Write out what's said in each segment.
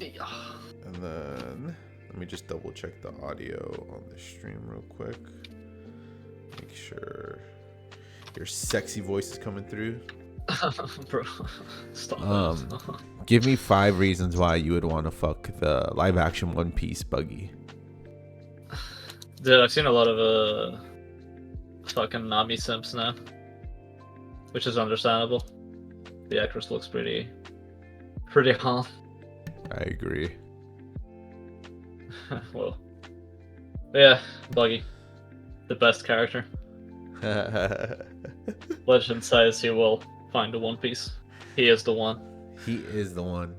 And then let me just double check the audio on the stream real quick. Make sure your sexy voice is coming through. Bro, stop it. Give me 5 reasons why you would want to fuck the live action One Piece Buggy. Dude, I've seen a lot of fucking Nami simps now, which is understandable. The actress looks pretty hot. I agree. Well, yeah, Buggy, the best character. Legend says he will find the One Piece. He is the one. He is the one.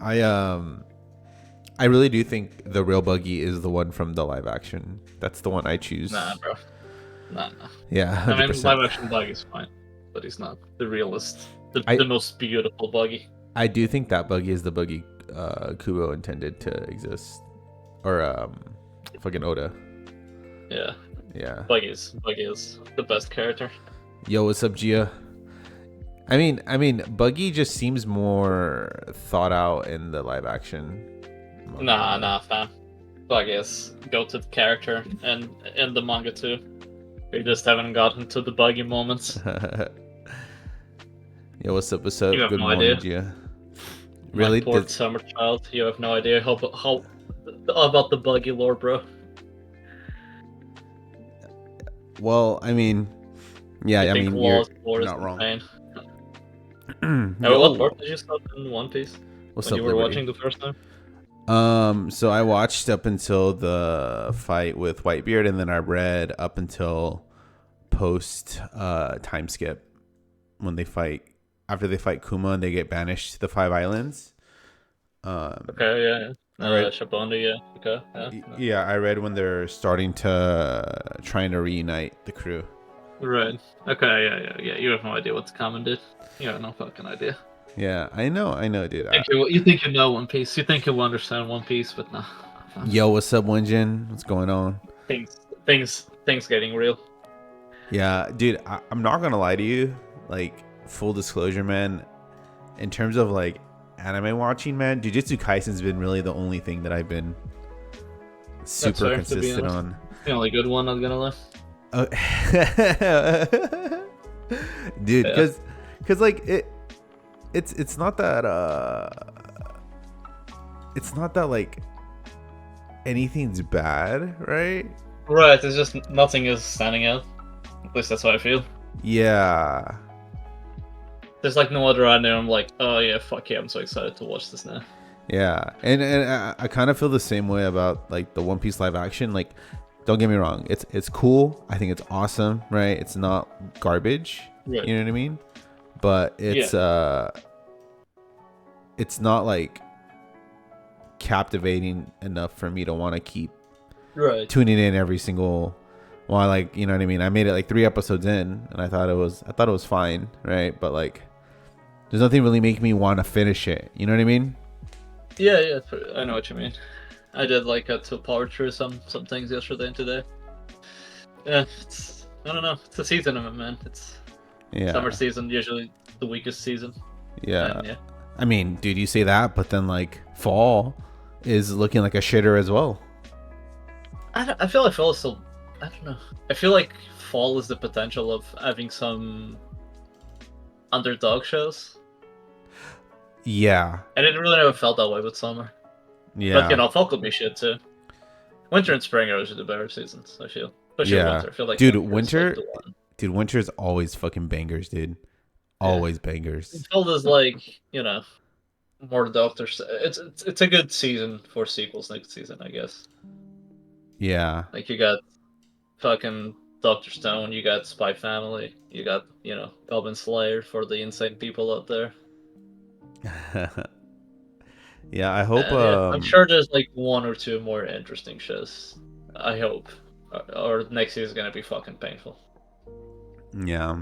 I really do think the real Buggy is the one from the live action. That's the one I choose. Nah, bro. Nah. Yeah, 100%. I mean, live action Buggy's fine, but he's not the realest, the most beautiful Buggy. I do think that Buggy is the Buggy Kubo intended to exist, or fucking Oda. Yeah. Yeah. Buggy is the best character. Yo, what's up, Gia? I mean, Buggy just seems more thought out in the live action. Nah, fam. Buggy is go-to character, and in the manga too. We just haven't gotten to the Buggy moments. Yo, what's up? What's up? You have Good no morning, idea. Gia. Really? My poor summer child. You have no idea how about the Buggy lore, bro. Well, I mean, yeah, I mean, you're not wrong. What part did you stop in One Piece? What's when up, you were Liberty? watching the first time? So I watched up until the fight with Whitebeard, and then I read up until post time skip when they fight. After they fight Kuma and they get banished to the 5 islands. Okay, yeah. Shabondi, yeah. Okay, yeah. Yeah, I read when they're starting to trying to reunite the crew. Right. Okay, yeah. You have no idea what's coming, dude. You have no fucking idea. Yeah, I know, dude. You think you know One Piece. You think you'll understand One Piece, but nah. Yo, what's up, Wenjin? What's going on? Things getting real. Yeah, dude, I'm not gonna lie to you. Like, full disclosure, man. In terms of like anime watching, man, Jujutsu Kaisen's been really the only thing that I've been super consistent on. The only good one, I'm gonna lie. Dude, because like it's not that like anything's bad, right? Right, it's just nothing is standing out. At least that's how I feel. Yeah. There's like no other anime. I'm like, oh yeah, fuck yeah, I'm so excited to watch this now. Yeah, and I kind of feel the same way about like the One Piece live action. Like, don't get me wrong, it's cool. I think it's awesome, right? It's not garbage. Right. You know what I mean? But it's it's not like captivating enough for me to want to keep tuning in every single. Well, like, you know what I mean? I made it like 3 episodes in, and I thought it was fine, right? But like, there's nothing really making me want to finish it. You know what I mean? Yeah, I know what you mean. I did like to power through some things yesterday and today. Yeah, I don't know. It's the season of it, man. It's summer season, usually the weakest season. Yeah. And, yeah. I mean, dude, you say that, but then like fall is looking like a shitter as well. I feel like fall is still. I don't know. I feel like fall is the potential of having some underdog shows. Yeah. I didn't really ever felt that way with summer. Yeah. But fall could be shit too. Winter and spring are usually the better seasons, I feel. Especially winter. I feel like winter is always fucking bangers, dude. Always bangers. Fall is like, more doctors. It's a good season for sequels next season, I guess. Yeah. Like you got fucking Dr. Stone, you got Spy Family, you got, Goblin Slayer for the insane people out there. Yeah, I hope. I'm sure there's like 1 or 2 more interesting shows. I hope, or next season is gonna be fucking painful. Yeah,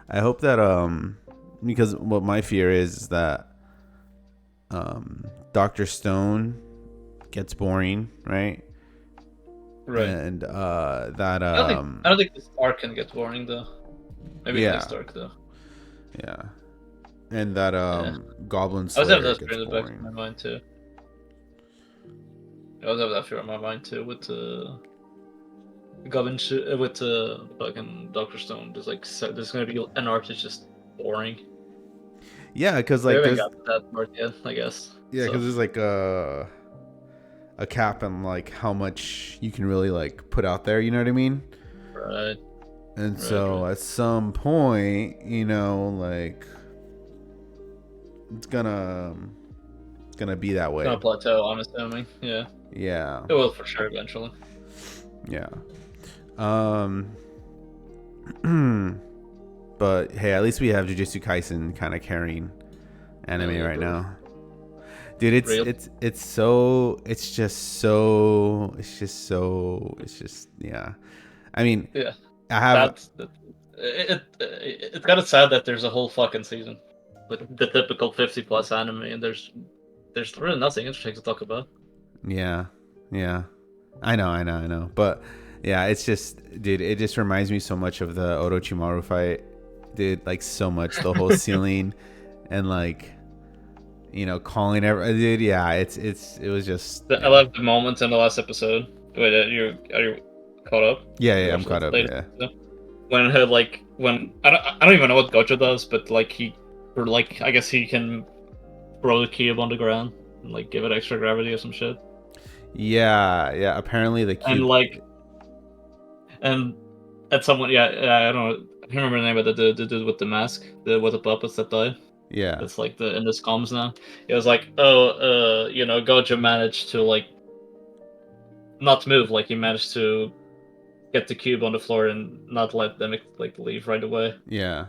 I hope that because what my fear is that Dr. Stone gets boring, right? Right. And that I don't think this arc can get boring though. Maybe next arc though. Yeah. And that Yeah. Goblin I was having Slayer that fear gets in the back of boring. my mind too. I was having that fear in my mind too with with fucking Doctor Stone. There's like there's gonna be an arc that's just boring. Yeah, because We like haven't there's got to that part yet, I guess. yeah, So because there's like a cap on like how much you can really like put out there. You know what I mean? right, And right, so right. at some point, like it's gonna be that It's way. gonna plateau, I'm assuming. Yeah, Yeah, it will for sure eventually. yeah. Um, but hey, at least we have Jujutsu Kaisen kind of carrying Hell anime yeah, right bro. now. Dude, it's Real. it's it's so it's just so it's just so it's just yeah. I mean, Yeah, I have that's it's kind of sad that there's a whole fucking season with the typical 50+ anime, and there's really nothing interesting to talk about. yeah, yeah. I know. But yeah, it's just dude, it just reminds me so much of the Orochimaru fight. Dude, like so much the whole ceiling and like calling dude, yeah, it was just I yeah. love the moments in the last episode. Wait, are you caught up? Yeah, You yeah, I'm watched the caught up, latest yeah. episode? When her when I don't even know what Gojo does, but like or like I guess he can throw the cube on the ground and like give it extra gravity or some shit. Yeah, yeah, apparently the And cube. like and at someone I don't know, I can't remember the name of the dude with the mask, with the puppets that died. Yeah. That's like in this comms now. It was like, oh, Gojo managed to like not move, like he managed to get the cube on the floor and not let them like leave right away. Yeah.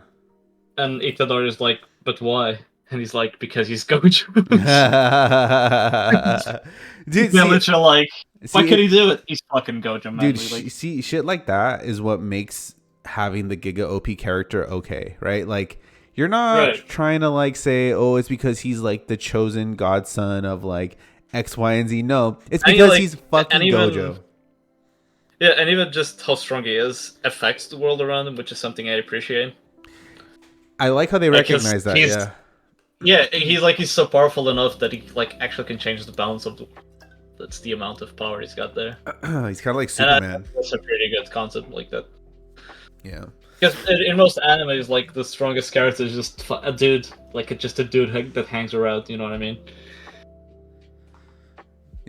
And Itadori is like, but why? And he's like, because he's Gojo. Dude, They're literally like, why see can it, he do it? He's fucking Gojo, man. dude, Like, see shit like that is what makes having the Giga OP character okay, right? Like you're not right. trying to like say, "Oh, it's because he's like the chosen godson of like X, Y, and Z." No, it's And because like, he's and fucking even Gojo. yeah, and even just how strong he is affects the world around him, which is something I appreciate. I like how they Like, cause recognize that, yeah. he's so powerful enough that he like actually can change the balance of the. That's the amount of power he's got there. He's kind of like And Superman. that's a pretty good concept like that. Yeah. Because in most animes, like the strongest character is just a dude, like just a dude that hangs around. You know what I mean?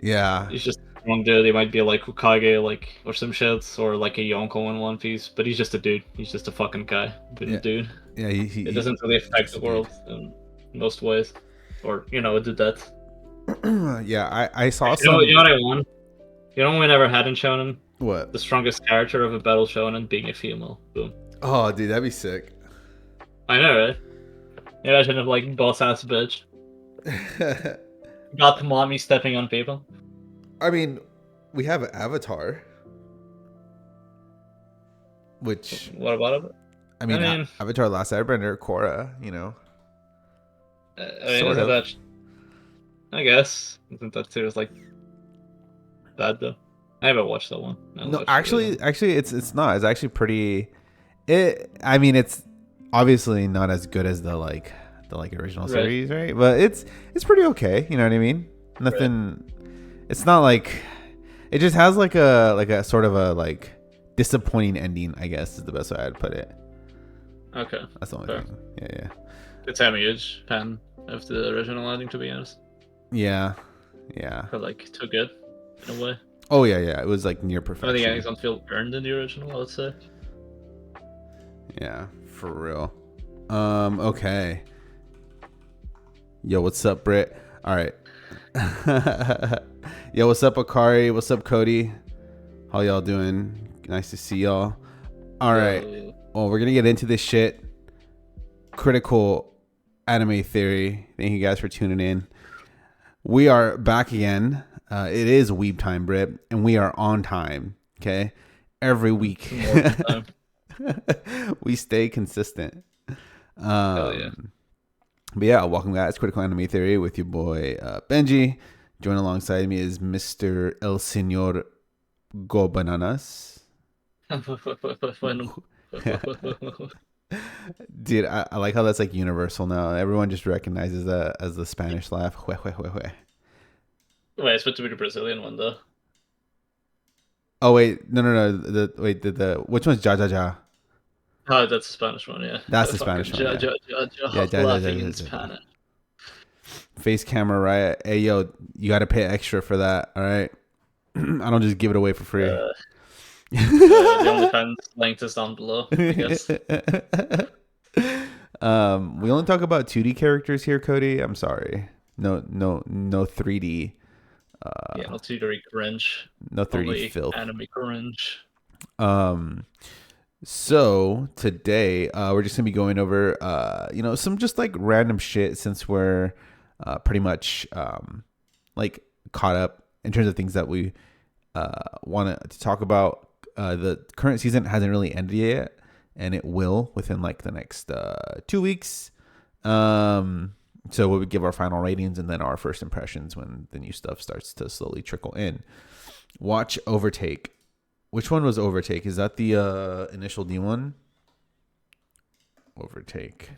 Yeah. He's just a strong dude. He might be like Hokage, like or some shit, or like a Yonko in One Piece, but he's just a dude. He's just a fucking guy, Yeah. dude. Yeah, It doesn't really affect the world in most ways, or it did that. yeah, I saw You know, some. you know what I want? You know what we never had in Shonen? What? The strongest character of a battle Shonen being a female. Boom. Oh, dude, that'd be sick. I know, right? Imagine if like boss ass bitch got the mommy stepping on people. I mean, we have Avatar, which What about it? I mean, I mean, Avatar: Last Airbender, Korra, sort isn't of. that? I guess isn't that too? It's like bad though. I haven't watched that one. I haven't No, watched the actually, original. it's not. It's actually pretty. I mean, it's obviously not as good as the original Right. series, right? But it's pretty okay. You know what I mean? Nothing. It's not like it just has like a sort of a like disappointing ending, I guess is the best way I'd put it. Okay. That's the only Fair. thing. Yeah. It's I'm a huge fan of the original ending, to be honest. Yeah. Yeah. Or like too good in a way. Oh yeah. It was like near Some of the perfection. endings don't feel earned in the original, I would say. Yeah, for real. Okay. Yo, what's up, Britt? All right. Yo, what's up, Akari? What's up, Cody? How y'all doing? Nice to see y'all. All right. Well, we're gonna get into this shit. Critical anime theory. Thank you guys for tuning in. We are back again. It is Weeb time, Britt, and we are on time. Okay, every week. We stay consistent. Hell yeah. But yeah, welcome guys. Critical Anime Theory with your boy Benji. Join alongside me is Mr. El Señor Go Bananas. Dude, I like how that's like universal now. Everyone just recognizes that as the Spanish laugh. Hue, hue, hue, hue. Wait, it's supposed to be the Brazilian one though. Oh wait, no. The which one's ja ja ja? Oh, that's the Spanish one, yeah. That's The the Spanish fucking one. Yeah, yeah, ja ja ja laughing ja in ja. Ja. Spanish. Face camera, right? Hey yo, you got to pay extra for that. All right, I don't just give it away for free. Uh, the OnlyFans link is down below, I guess. We only talk about 2D characters here, Cody. I'm sorry. No 3D. Yeah, no 2D cringe. No 3D Only filth. anime cringe. So today, we're just gonna be going over, some just like random shit since we're, pretty much, like caught up in terms of things that we, want to talk about. The current season hasn't really ended yet, and it will within like the next 2 weeks. So we would give our final ratings and then our first impressions when the new stuff starts to slowly trickle in. Watch Overtake. Which one was Overtake? Is that the initial D one? Overtake.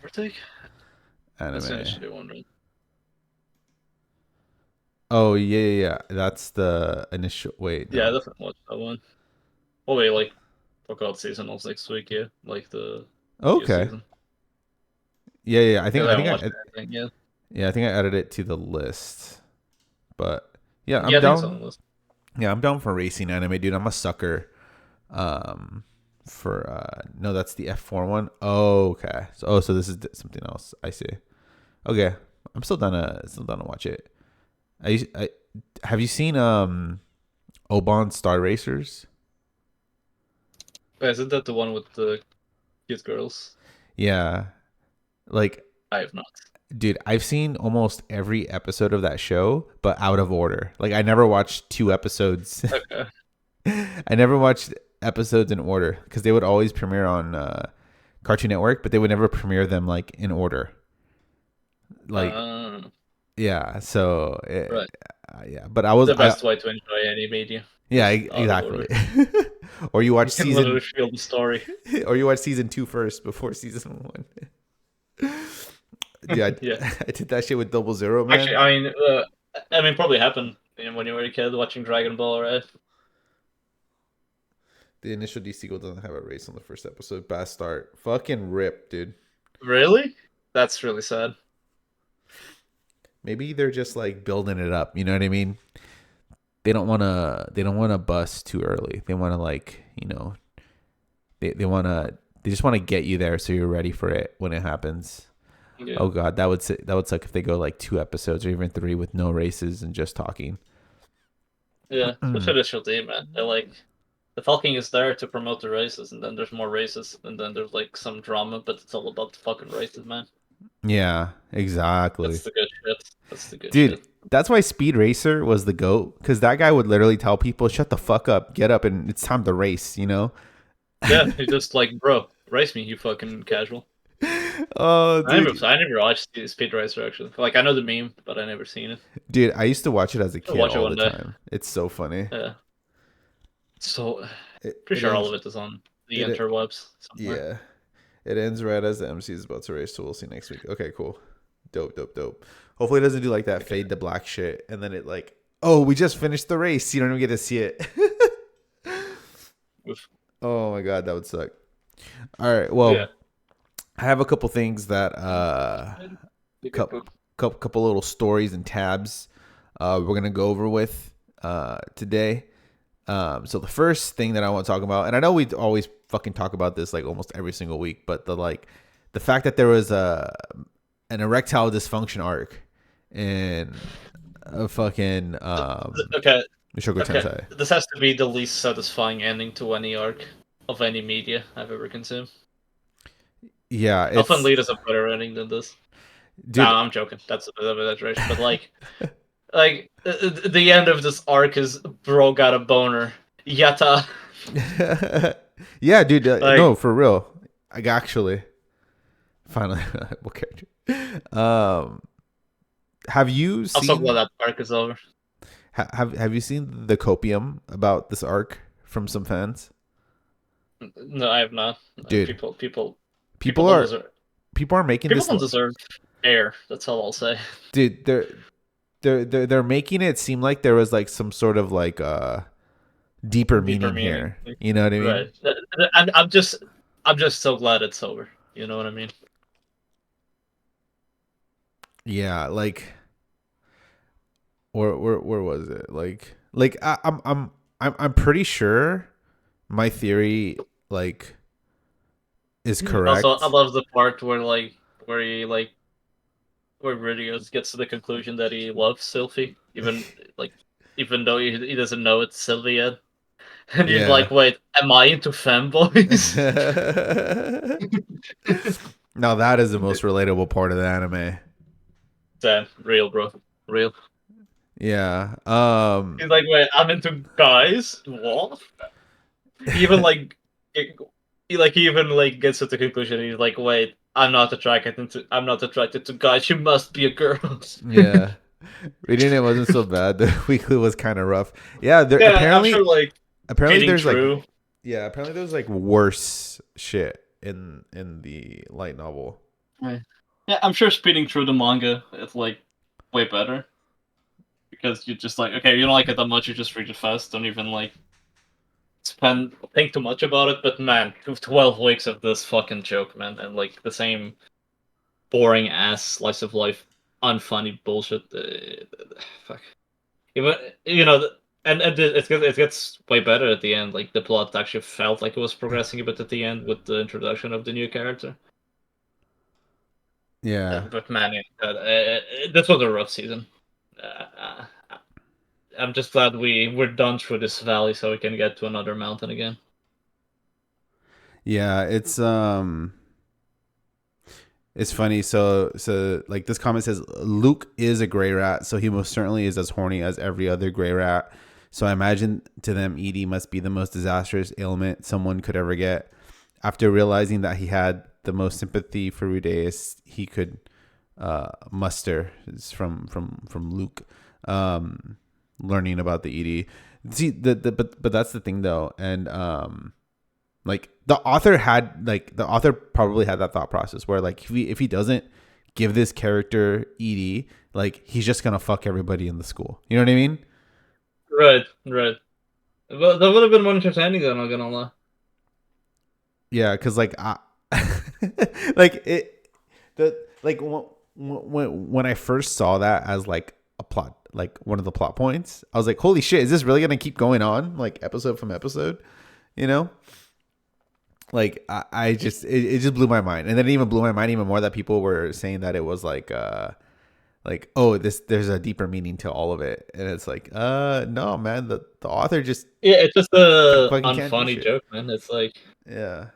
Anime. That's the initial one, right? Oh yeah. That's the initial. Wait. Yeah, I No. definitely watched that one. Oh wait, like talk about seasonals next week, yeah. Like the new Okay. season. Yeah. I think. I I haven't think. watched anything yet. Yeah. I think I added it to the list. But yeah, I'm Yeah, I think it's on down. the list. Yeah, I'm down for racing anime, dude. I'm a sucker. For no, that's the F4 one. Oh, okay. So this is something else. I see. Okay, I'm still down to watch it. I have you seen Oban Star Racers? Wait, isn't that the one with the cute girls? Yeah, like I have not. dude, I've seen almost every episode of that show, but out of order. Like I never watched 2 episodes. Okay. I never watched episodes in order because they would always premiere on Cartoon Network, but they would never premiere them like in order. Like yeah, so Right. yeah, but I was The best way to enjoy any media. yeah, Out of order. exactly. Or you watch You can season literally feel the story. or you watch season 2 first before season 1. Yeah, Yeah. I did that shit with Double Zero, man. Actually, I mean, probably happened when you were a kid watching Dragon Ball, right? The initial D sequel doesn't have a race on the first episode. Bad start. Fucking rip, dude. Really? That's really sad. Maybe they're just like building it up. You know what I mean? They don't want to bust too early. They want to like, they just want to get you there so you're ready for it when it happens. Yeah. Oh god, that would suck if they go like 2 episodes or even 3 with no races and just talking. Yeah, the initial D, man. They're like, the talking is there to promote the races, and then there's more races, and then there's like some drama, but it's all about the fucking races, man. Yeah, exactly. That's the good shit. That's the good Dude, shit. that's why Speed Racer was the GOAT, because that guy would literally tell people, shut the fuck up, get up, and it's time to race, Yeah, he's just like, bro, race me, you fucking casual. Oh, dude. I never watched Speed Racer actually. Like I know the meme, but I never seen it. Dude, I used to watch it as a kid Watch it all one the day. time. It's so funny. Yeah. So It pretty sure all ends, of it is on the it- interwebs somewhere. yeah. It ends right as the MC is about to race, so we'll see next week. Okay, cool. Dope. Hopefully it doesn't do like that fade to black shit, and then it like, oh, we just finished the race. You don't even get to see it. Oof. Oh my god, that would suck. All right, well, Yeah. I have a couple things that couple little stories and tabs we're gonna go over with today. So the first thing that I want to talk about, and I know we always fucking talk about this like almost every single week, but the fact that there was an erectile dysfunction arc in a fucking Okay. Mushoku Okay. Tensei. This has to be the least satisfying ending to any arc of any media I've ever consumed. Yeah, it's Elfen Lied is a better ending than this. dude. No, I'm joking. That's a bit of an exaggeration, but like the end of this arc is bro got a boner. Yatta. Yeah, dude. Like- No, for real. I actually finally what character? Have you I'm so seen glad that arc is over. have you seen the copium about this arc from some fans? No, I have not. Dude. People People don't are deserve. people are making People this. don't deserve air. That's all I'll say. Dude, they're making it seem like there was like some sort of like deeper Deeper meaning meaning. here. You know what I mean? Right. I'm just so glad it's over. You know what I mean? Yeah, like where was it? Like I'm pretty sure my theory like is Also, I correct. love the part where he where Rudius gets to the conclusion that he loves Sylvie, like even though he doesn't know it's Sylvie yet. And he's Yeah. like, wait, am I into fanboys? Now that is the most relatable part of the anime. Damn, real, bro. Real. Yeah. He's like, wait, I'm into guys? What? He even like he even like gets to the conclusion. He's like, wait, I'm not attracted to guys. She must be a girl. Yeah. Reading it wasn't so bad. The weekly was kind of rough. Yeah, there Yeah, I'm sure like apparently feeding there's like true. yeah, apparently there's like worse shit in the light novel. Right. Yeah, I'm sure speeding through the manga is like way better because you just like okay, you don't like it that much, you just read it fast. Don't even like think too much about it. But man, 12 weeks of this fucking joke, man, and like the same boring ass slice of life, unfunny bullshit. Fuck. Even and it gets way better at the end. Like the plot actually felt like it was progressing a bit at the end with the introduction of the new character. Yeah. But man, this was a rough season. Uh, I'm just glad we're done through this valley, so we can get to another mountain again. Yeah, it's funny. So like this comment says Luke is a gray rat, so he most certainly is as horny as every other gray rat. So I imagine to them ED must be the most disastrous ailment someone could ever get. After realizing that he had the most sympathy for Rudeus he could muster, is from Luke, learning about the ED. See but that's the thing though, and like the author probably had that thought process where like if he doesn't give this character ED, like he's just gonna fuck everybody in the school. You know what I mean? Right, right. Well, that would have been more entertaining, though. Not gonna lie. Yeah, because like like it the like when I first saw that as like a plot, like one of the plot points, I was like, holy shit, is this really gonna keep going on like episode from episode? You know? Like I just it just blew my mind, and then it even blew my mind even more that people were saying that it was like oh there's a deeper meaning to all of it, and it's like no man, the author just Yeah, it's just a fucking can't do unfunny shit. joke, man. It's like, Yeah.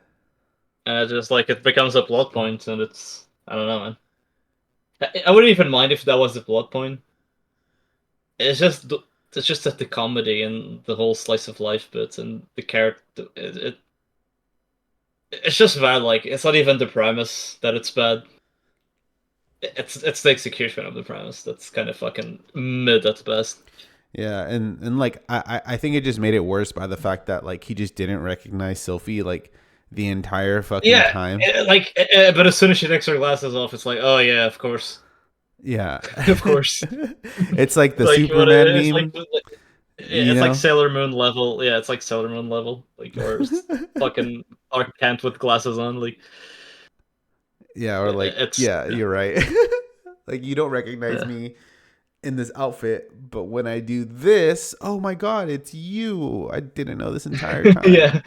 and it's just like it becomes a plot point, and it's I don't know, man. I wouldn't even mind if that was the plot point. It's just it's just that the comedy and the whole slice of life bit and the character it's just bad. Like it's not even the premise that it's bad. It's the execution of the premise that's kind of fucking mid at best. Yeah, and like I think it just made it worse by the fact that like he just didn't recognize Sophie like the entire fucking Yeah, time. but as soon as she takes her glasses off, it's like, oh yeah, of course, Yeah. of course. It's like the Like what Superman it's meme, you it's like know? Sailor Moon level. Yeah, it's like Sailor Moon level. Like or fucking Clark Kent with glasses on. Like Yeah, or like it's yeah, you're right. Like you don't recognize yeah. me in this outfit, but when I do this, oh my god, it's you. I didn't know this entire time. Yeah.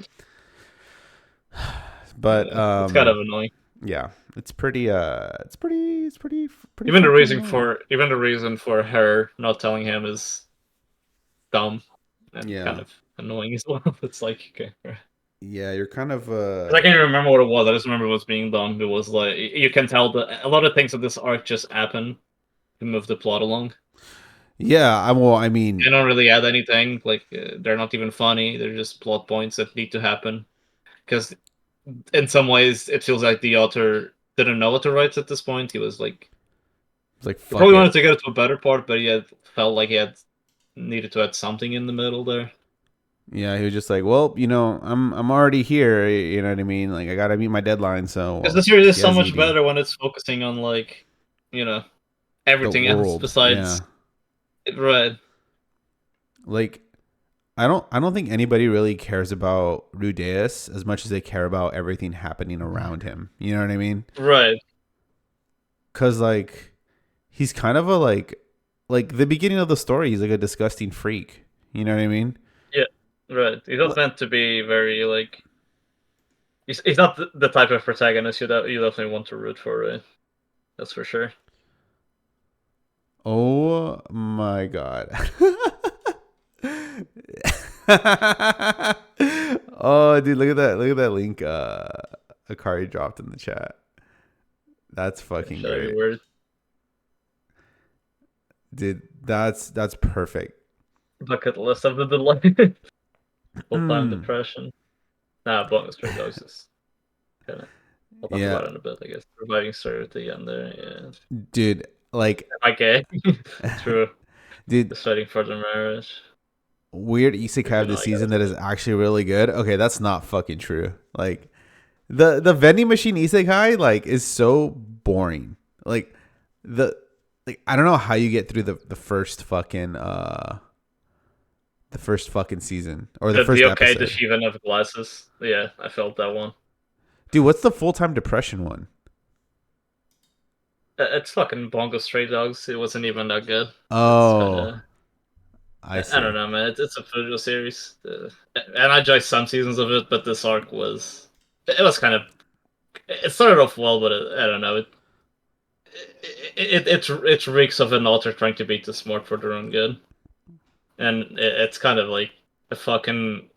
But It's kind of annoying. yeah, it's pretty fucking annoying. Even the reason for her not telling him is dumb and kind Yeah. of annoying as well. It's like okay. Yeah, you're kind of 'Cause I can't even remember what it was. I just remember it was being done. It was like you can tell that a lot of things of this arc just happen to move the plot along. yeah, I mean, They don't really add anything. Like they're not even funny. They're just plot points that need to happen. Because in some ways, it feels like the author didn't know what to write at this point. He was like, it's like he fuck probably wanted it. to get to a better part, but he had felt like he had needed to add something in the middle there. Yeah, he was just like, well, I'm already here. You know what I mean? Like, I gotta meet my deadline. So, Because the series is yeah, so much ZD, better when it's focusing on like, you know, the everything else world. besides Yeah, right. like I don't think anybody really cares about Rudeus as much as they care about everything happening around him. You know what I mean? Right. Cause like he's kind of a like the beginning of the story, he's like a disgusting freak. You know what I mean? Yeah. Right. He's not What? meant to be very like. He's not the type of protagonist you definitely want to root for, right? That's for sure. Oh my god. Oh, dude, look at that! Look at that link. Akari dropped in the chat. That's fucking Should I be great, weird? dude. That's perfect. Bucket list of the delight. Full time depression. Nah, bonus trade dogs is kind of. I'll talk Yeah, about it in a bit, I guess. Reviving story at the end there, yeah. dude. Like, Okay. True. dude, Just waiting for the marriage. weird isekai of Even the though I gotta season that is say. actually really good. Okay, that's not fucking true. Like, the vending machine isekai like is so boring. Like, the like I don't know how you get through the first fucking season or the first The okay, does episode. she even have glasses? Yeah, I felt that one. Dude, what's the full time depression one? It's fucking Bongo Stray Dogs. It wasn't even that good. It's kind Oh, of. I I don't see. know, man. It's a visual series, and I enjoyed some seasons of it, but this arc was. It was kind of. It started off well, but I don't know. It reeks of an author trying to be too smart for their own good, and it's kind of like a fucking.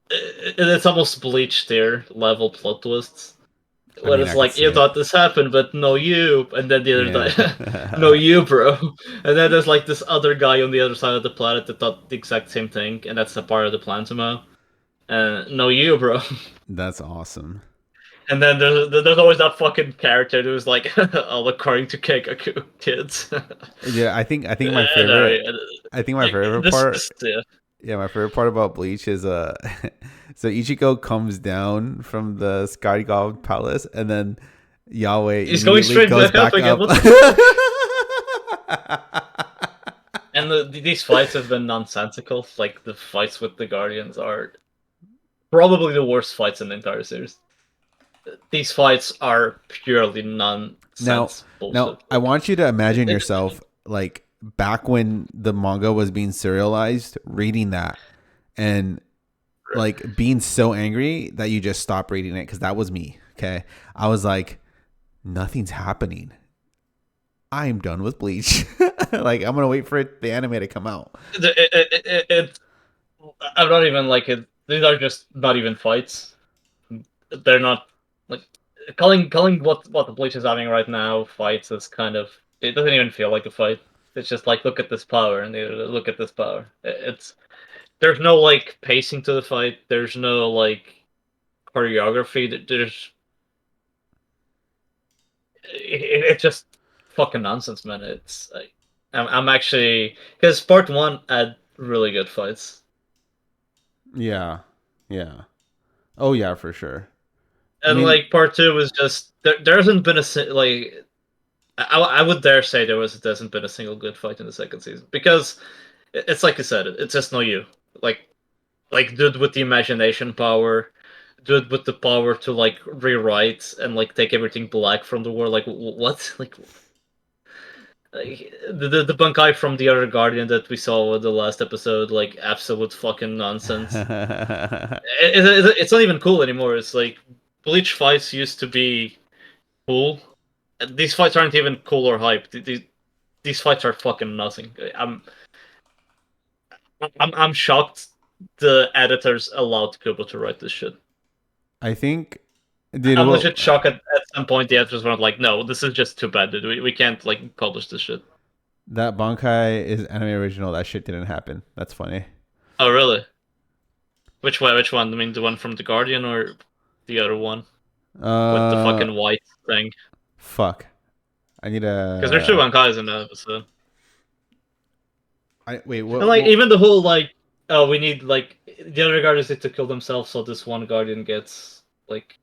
It's almost Bleach tier level plot twists. I Where mean, it's I could like see you it. thought this happened, but no you, and then the other guy, no Yeah. you, bro. And then there's like this other guy on the other side of the planet that thought the exact same thing, and that's a part of the plan somehow. No you, bro. That's awesome. And then there's always that fucking character who's like, all according to Keikaku kids. Yeah, I think my And, favorite I think my like favorite this part yeah. yeah, my favorite part about Bleach is so Ichiko comes down from the Sky God Palace and then Yahweh He's going immediately straight goes back up back again. up. What the fuck? And these fights have been nonsensical. Like the fights with the Guardians are probably the worst fights in the entire series. These fights are purely now nonsense now bullshit. I Like want you to imagine it, yourself like back when the manga was being serialized, reading that and like being so angry that you just stop reading it because that was me. Okay. I was like, nothing's happening. I'm done with Bleach. Like I'm gonna wait for the anime to come out. it, I'm not even like it. These are just not even fights. They're not like calling what the Bleach is having right now fights is kind of it doesn't even feel like a fight. It's just like look at this power and look at this power. It's there's no like pacing to the fight. There's no like choreography. There's it's just fucking nonsense, man. It's like, I'm actually because part one had really good fights, Yeah. Yeah. Oh yeah, for sure. I and mean, like part two was just there hasn't been like I would dare say there hasn't been a single good fight in the second season because it's like I said, it's just no you like dude with the imagination power, dude with the power to like rewrite and like take everything black from the world. Like what? Like the Bunkai from the other Guardian that we saw in the last episode, like absolute fucking nonsense. It's not even cool anymore. It's like Bleach fights used to be cool. These fights aren't even cool or hype. These fights are fucking nothing. I'm shocked the editors allowed Kubo to write this shit. I think, dude. I'm Well, legit shocked at some point the editors were like, no, this is just too bad, dude. We can't like publish this shit. that Bankai is anime original. That shit didn't happen. That's funny. Oh really? Which one? Which one? I mean, the one from the Guardian or the other one with the Uh, fucking white thing? fuck. I need Because there's two a. Bankais in the episode, I wait. and What? like What? even the whole like oh, we need like the other guardians need to kill themselves, so this one guardian gets like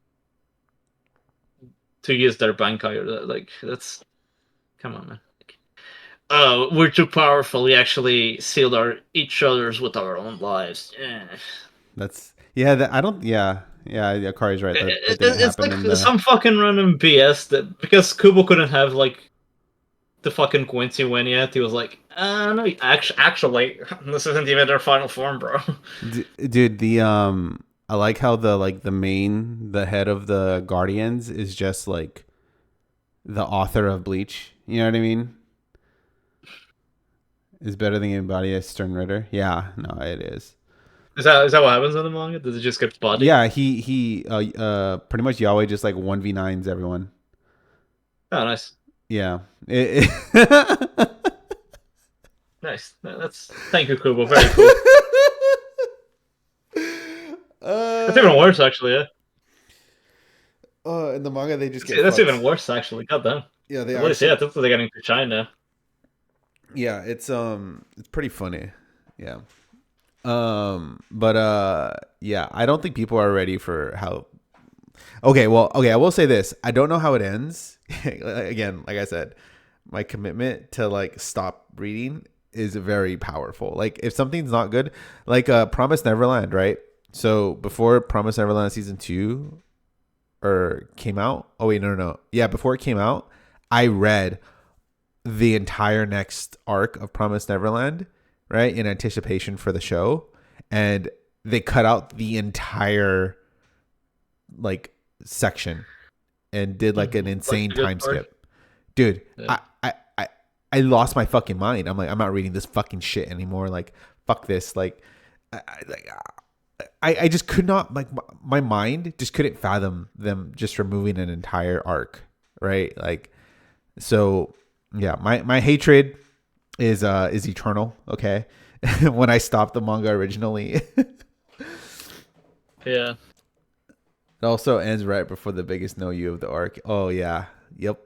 to use their Bankai. Like that's come on, man. Oh, we're too powerful. We actually sealed our each other's with our own lives. That's yeah. I don't. Yeah, yeah. Kari's right. That didn't It's happen like in the. some fucking random BS that because Kubo couldn't have like the fucking Quincy win yet. He was like, no, actually, this isn't even their final form, bro. Dude, I like how the head of the Guardians is just like the author of Bleach. You know what I mean? Is better than anybody as Stern Ritter. Yeah, no, it is. Is that what happens in the manga? Does it just get bodied? Yeah, pretty much Yahweh just like 1v9s everyone. Oh, nice, Yeah. nice. That's thank you, Kubo. Very cool. That's even worse, actually. Yeah. In the manga they just See, get that's even fucked. worse, actually. God damn. Yeah, they At least, yeah, actually. that's what they're getting to China. Yeah, it's pretty funny. Yeah. But yeah, I don't think people are ready for how. Okay, well, okay, I will say this. I don't know how it ends. Again, like I said, my commitment to like stop reading is very powerful. Like if something's not good, like Promise Neverland, right? So before Promise Neverland season 2 or came out. Oh wait, no. Yeah, before it came out, I read the entire next arc of Promise Neverland, right, in anticipation for the show, and they cut out the entire like section and did like an Like insane the good time part. skip. Dude, Yeah. I lost my fucking mind. I'm like, I'm not reading this fucking shit anymore. Like, fuck this. Like, I just could not like my mind just couldn't fathom them just removing an entire arc, right? Like, so yeah, my hatred is eternal. Okay, when I stopped the manga originally, it Yeah. also ends right before the biggest no you of the arc. Oh yeah, yep,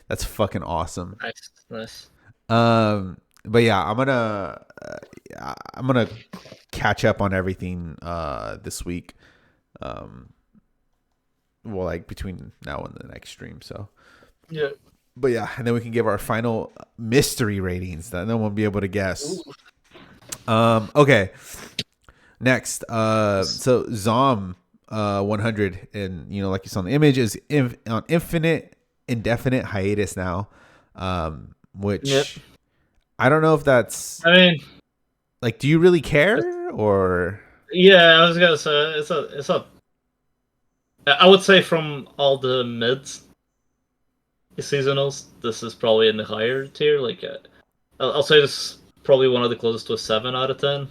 that's fucking awesome. Nice. Nice. But yeah, I'm gonna catch up on everything this week. Um, well, like between now and the next stream. So, Yeah. but yeah, and then we can give our final mystery ratings that no one will be able to guess. Ooh. Okay. Next, so Zom 100, and like you saw in the image, is on indefinite hiatus now. Yep. Which I don't know if that's I mean, like, do you really care or? yeah, I was gonna say it's a. I would say from all the mids seasonals, this is probably in the higher tier. Like, I'll say this is probably one of the closest to a 7 out of 10,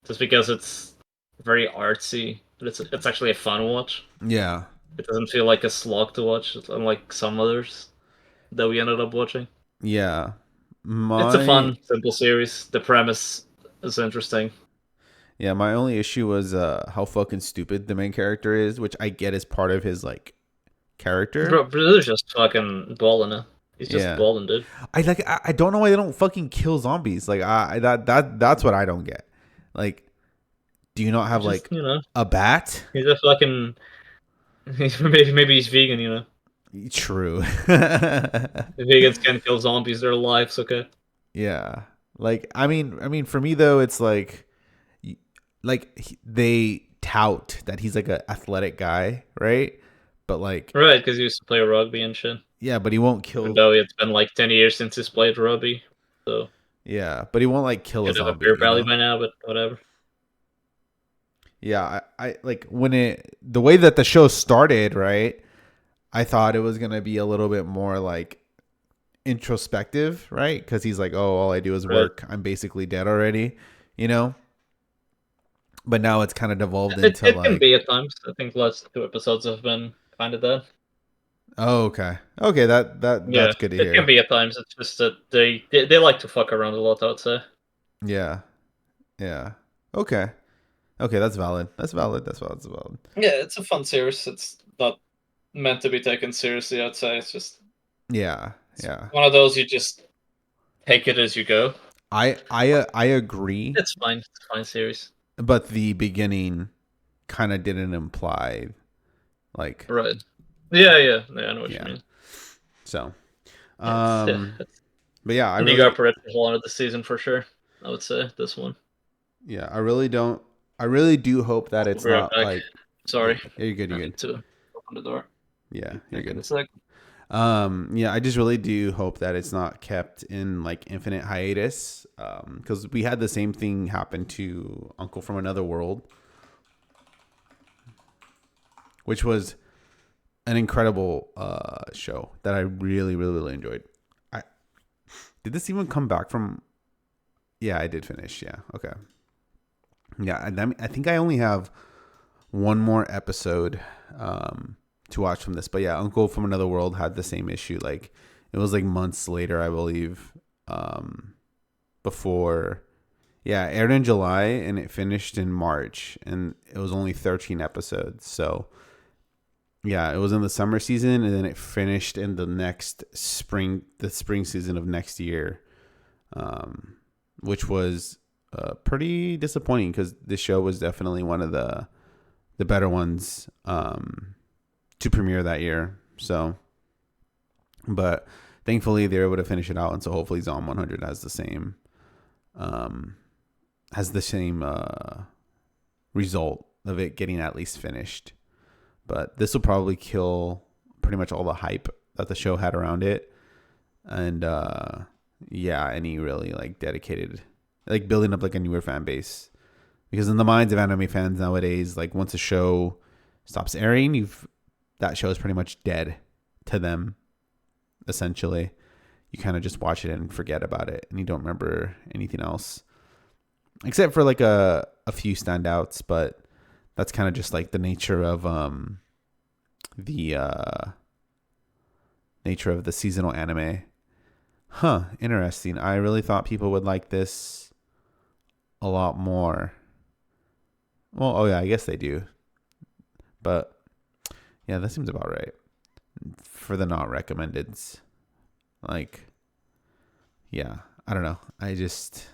just because it's very artsy. But it's actually a fun watch. Yeah, It doesn't feel like a slog to watch, unlike some others that we ended up watching. yeah. It's a My fun, simple series. The premise is interesting. yeah, my only issue was how fucking stupid the main character is, which I get is part of his like character. Bro, Brazil's just fucking balling it. He's just Yeah. balling, dude. I don't know why they don't fucking kill zombies. Like that's what I don't get. Like, do you not have He's just, like a bat? he's a fucking. Maybe he's vegan, True. The vegans can kill zombies, they're alive, so okay. Yeah. Like I mean for me though it's like they tout that he's like a athletic guy, right? But like Right, because he used to play rugby and shit. yeah, but he won't Even kill. though it's been like 10 years since he's played rugby. So, Yeah, but he won't like kill a could have a zombie, beer belly by now, but whatever. Yeah, I like when the way that the show started, right? I thought it was gonna be a little bit more like introspective, right? Because he's like, oh, all I do is Right. work. I'm basically dead already, you know. But now it's kind of devolved It, into it can like, be at times. I think the last 2 episodes have been kind of that. oh, okay, Yeah, that's good to it can hear. be at times. It's just that they like to fuck around a lot, I would say. Yeah, yeah, okay, okay, that's valid. That's valid. Yeah, it's a fun series. It's not meant to be taken seriously, I'd say. It's just Yeah, it's yeah. one of those you just take it as you go. I agree. It's fine. It's a fine series. But the beginning kind of didn't imply like right. Yeah, I know what you mean. So, It's but yeah, I and really you got for the whole end of the season for sure. I would say this one. Yeah, I really don't. I really do hope that it's We'll be right not back. like. Sorry. Yeah, you're good. I You're need good. to open the door. Yeah, you're Back in a good. sec. Yeah, I just really do hope that it's not kept in like infinite hiatus. Because we had the same thing happen to Uncle from Another World, which was an incredible show that I really, really, really enjoyed. Did this even come back from? Yeah, I did finish. Yeah, okay. Yeah, and I think I only have one more episode to watch from this. But yeah, Uncle from Another World had the same issue. Like it was like months later, I believe, before. Yeah, it aired in July and it finished in March, and it was only 13 episodes. So yeah, it was in the summer season, and then it finished in the spring season of next year, which was pretty disappointing because this show was definitely one of the better ones to premiere that year. So, but thankfully they were able to finish it out, and so hopefully Zom 100 has the same result of it getting at least finished. But this will probably kill pretty much all the hype that the show had around it, and any really like dedicated, like building up like a newer fan base. Because in the minds of anime fans nowadays, like once a show stops airing, that show is pretty much dead to them. Essentially, you kind of just watch it and forget about it, and you don't remember anything else, except for like a few standouts. But that's kind of just like the nature of the seasonal anime. Huh, interesting. I really thought people would like this a lot more. Well, oh yeah, I guess they do. But yeah, that seems about right for the not recommendeds. Like, yeah, I don't know. I just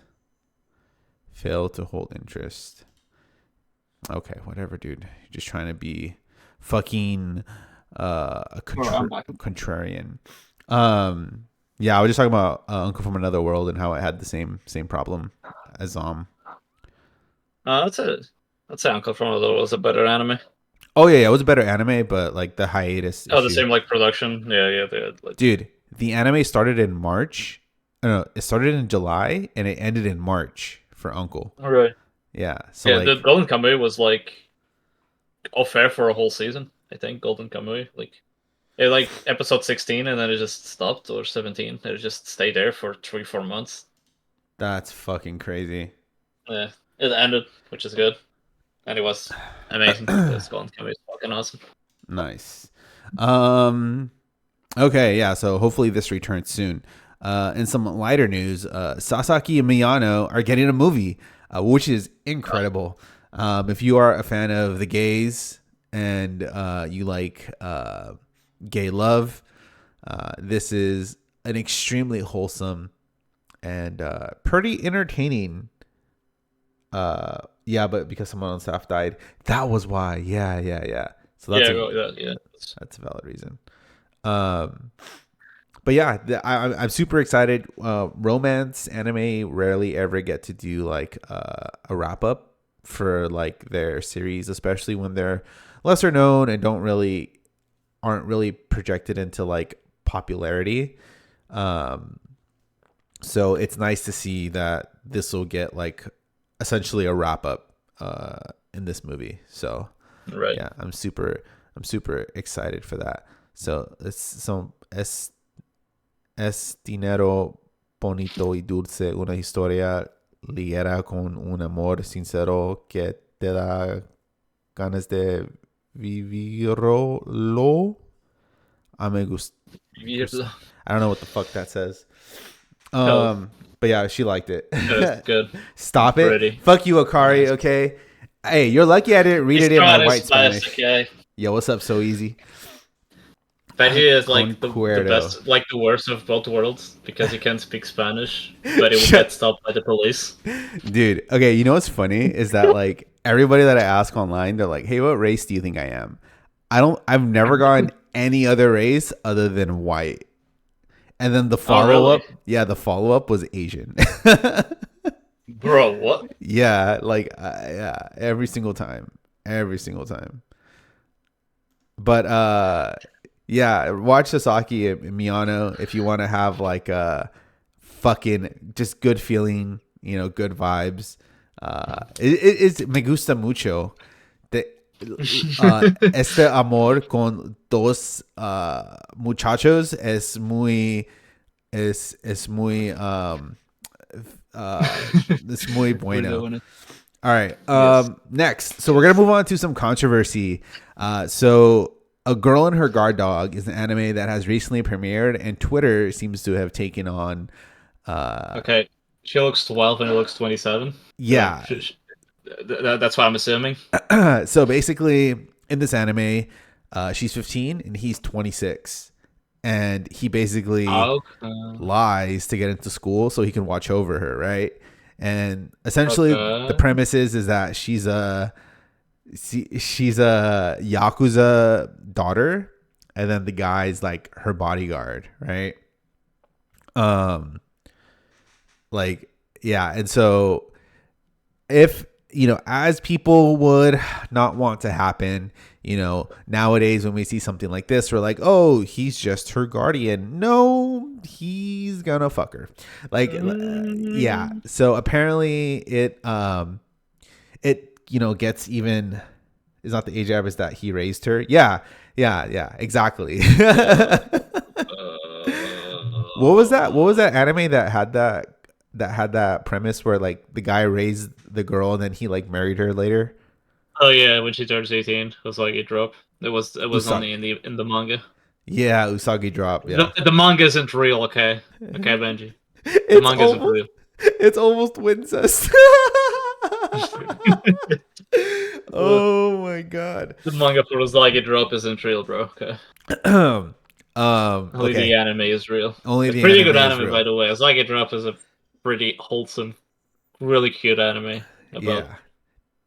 fail to hold interest. Okay, whatever, dude. You're just trying to be fucking a contrarian. Yeah, I was just talking about Uncle from Another World and how it had the same problem as I'd say Uncle from Another World was a better anime. Oh yeah, it was a better anime, but like the hiatus. Oh, the same like production. Yeah. They had, like... Dude, the anime started in March. No, it started in July and it ended in March for Uncle. All right. Yeah. So like, the Golden Kamuy was like off air for a whole season. I think Golden Kamuy like episode 16 and then it just stopped, or 17. It just stayed there for 3-4 months. That's fucking crazy. Yeah, it ended, which is good. And it was amazing. Golden Kamuy is fucking awesome. Nice. Okay, yeah. So hopefully this returns soon. In some lighter news, Sasaki and Miyano are getting a movie, which is incredible. If you are a fan of the gays and you like gay love, this is an extremely wholesome and pretty entertaining. Yeah, but because someone on staff died, that was why. Yeah. So that's that's a valid reason. But yeah, I'm super excited. Romance anime rarely ever get to do like a wrap up for like their series, especially when they're lesser known and aren't really projected into like popularity. So it's nice to see that this will get like essentially a wrap up in this movie. So right. Yeah, I'm super excited for that. So es dinero bonito y dulce, una historia ligera con un amor sincero que te da ganas de vivirlo. I don't know what the fuck that says. But yeah, she liked it. Good. Stop it. Pretty. Fuck you, Akari. Okay. Hey, you're lucky I didn't read it in my white Spanish. Okay. Yo, what's up? So easy. Benji is like the Concuerdo. best, like the worst of both worlds because he can't speak Spanish, but he will get stopped by the police. Dude, okay, you know what's funny is that like everybody that I ask online, they're like, "Hey, what race do you think I am?" I've never gotten any other race other than white. And then the follow up, the follow up was Asian. Bro, what? Yeah, like every single time. But yeah, watch Sasaki and Miyano if you want to have like a fucking just good feeling, good vibes. It's me gusta mucho de, este amor con dos muchachos es muy it's muy bueno. All right. Next, so we're gonna move on to some controversy. So A Girl and Her Guard Dog is an anime that has recently premiered, and Twitter seems to have taken on. Okay, she looks 12 and he looks 27. Yeah, that's what I'm assuming. So basically, in this anime, she's 15 and he's 26, and he basically lies to get into school so he can watch over her, right? And essentially, the premise is that she's a Yakuza daughter, and then the guy's like her bodyguard, right? And so if as people would not want to happen, nowadays when we see something like this, we're like, oh, he's just her guardian. No, he's gonna fuck her. Yeah. So apparently it gets even. Is not the age average that he raised her. Yeah, exactly. What was that anime that had that premise where like the guy raised the girl and then he like married her later? Oh yeah, when she turns 18, it was like a drop. It was only in the manga. Yeah, Usagi drop. Yeah, the manga isn't real. Okay, Benji. The manga isn't real. It's almost Wincest. Oh my god. The manga for Usagi drop isn't real, bro. Okay. Only the anime is real. Only the pretty good anime, by the way. Usagi drop is a pretty wholesome, really cute anime.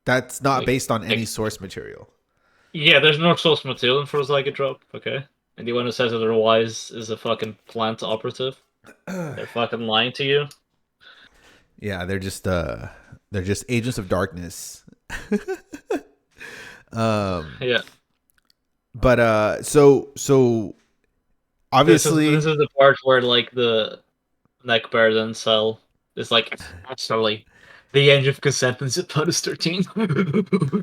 That's not based on any source material. Yeah, there's no source material for Usagi drop. Okay, anyone who says otherwise is a fucking plant operative. They're fucking lying to you. Yeah, they're just agents of darkness. Yeah. But so obviously this is the part where like the neckbeard and cell is like actually the age of consent is upon is 13.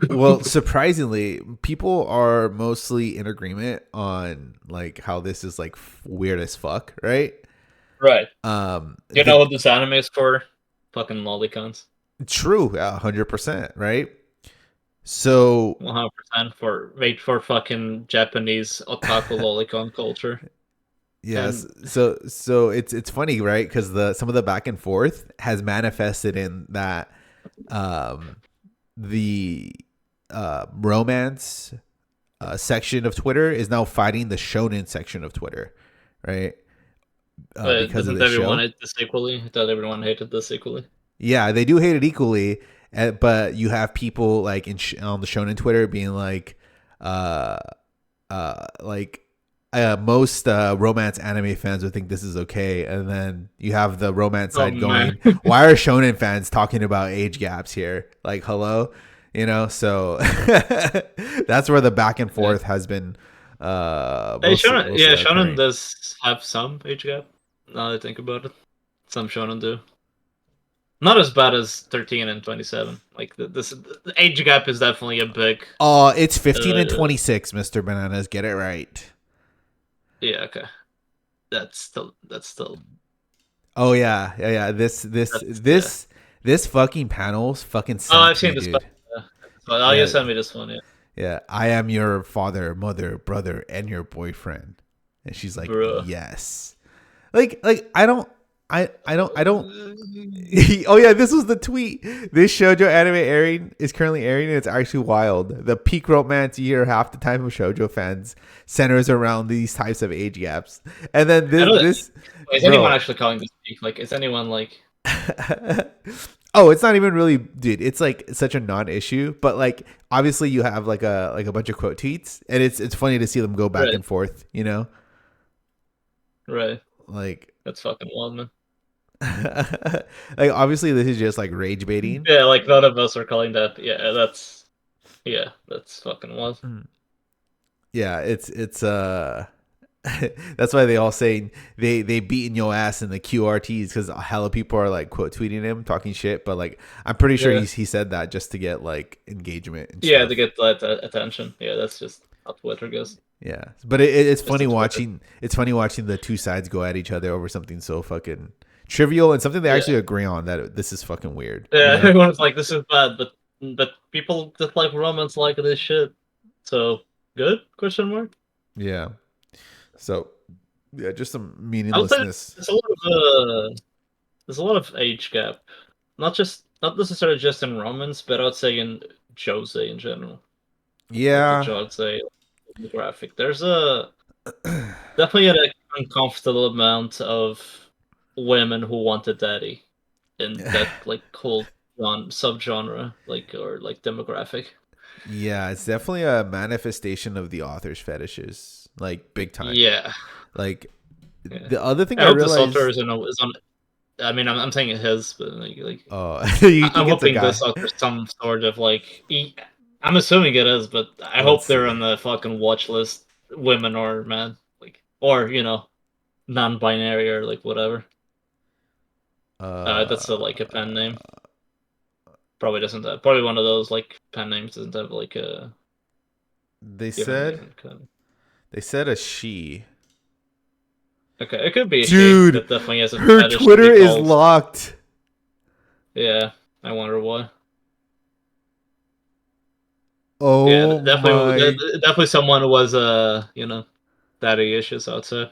Well, surprisingly, people are mostly in agreement on like how this is like weird as fuck, right? Right. You know what this anime is for? Fucking lolicons. True, 100%, right? So 100% made for fucking Japanese otaku lolicon culture. Yes, so it's funny, right? Because some of the back and forth has manifested in that the romance section of Twitter is now fighting the shonen section of Twitter, right? Because of the show. Hate this equally? I thought everyone hated this equally. Yeah, they do hate it equally, but you have people like on the shonen Twitter being like, most romance anime fans would think this is okay, and then you have the romance side going, why are shonen fans talking about age gaps here? Like, hello, so that's where the back and forth has been. Shonen does have some age gap. Now that I think about it, some shonen do. Not as bad as 13 and 27. Like the age gap is definitely a big. Oh, it's 15 and 26, Mr. Bananas. Get it right. Yeah. Okay. That's still. Oh yeah. This fucking panel's fucking. Oh, I've seen this. You sent me this one. Yeah. Yeah. I am your father, mother, brother, and your boyfriend. And she's like, Bruh. Yes. Like I don't. I don't. Oh yeah, this was the tweet. This shoujo anime is currently airing, and it's actually wild. The peak romance you hear half the time from shoujo fans centers around these types of age gaps. And then this is anyone actually calling this peak? Like, is anyone like? Oh, it's not even really, dude. It's like such a non-issue, but like obviously you have like a bunch of quote tweets, and it's funny to see them go back and forth. You know, right? Like that's fucking wild, man. Like obviously this is just like rage baiting. Yeah, like none of us are calling that. Yeah, that's fucking wild. Yeah, it's that's why they all say they beating your ass in the QRTs because hella people are like quote tweeting him talking shit, but like I'm pretty sure he said that just to get like engagement. And stuff. To get that attention. Yeah, that's just how Twitter goes. Yeah, but it's funny watching. It's funny watching the two sides go at each other over something so fucking trivial and something they actually agree on that this is fucking weird. Yeah, you know? Everyone's like, this is bad, but people that like romance like this shit. So good? Question mark. Yeah. So yeah, just some meaninglessness. There's a lot of age gap, not necessarily just in romance, but I'd say in josei in general. Yeah. Josei graphic. There's definitely an uncomfortable amount of women who want a daddy in that like whole subgenre, or demographic. Yeah, it's definitely a manifestation of the author's fetishes, like big time. Yeah, like the other thing I realized this author is on. I mean, I'm saying it his, but like I'm hoping this author's some sort of like. I'm assuming it is, but I hope they're on the fucking watch list, women or men, or non-binary or whatever. That's a pen name. Probably doesn't have. Probably one of those pen names doesn't have a. They said a she. Okay, it could be a dude. She that definitely has a her Twitter is locked. Yeah, I wonder why. Oh, yeah, definitely someone who was daddy issues, I would say.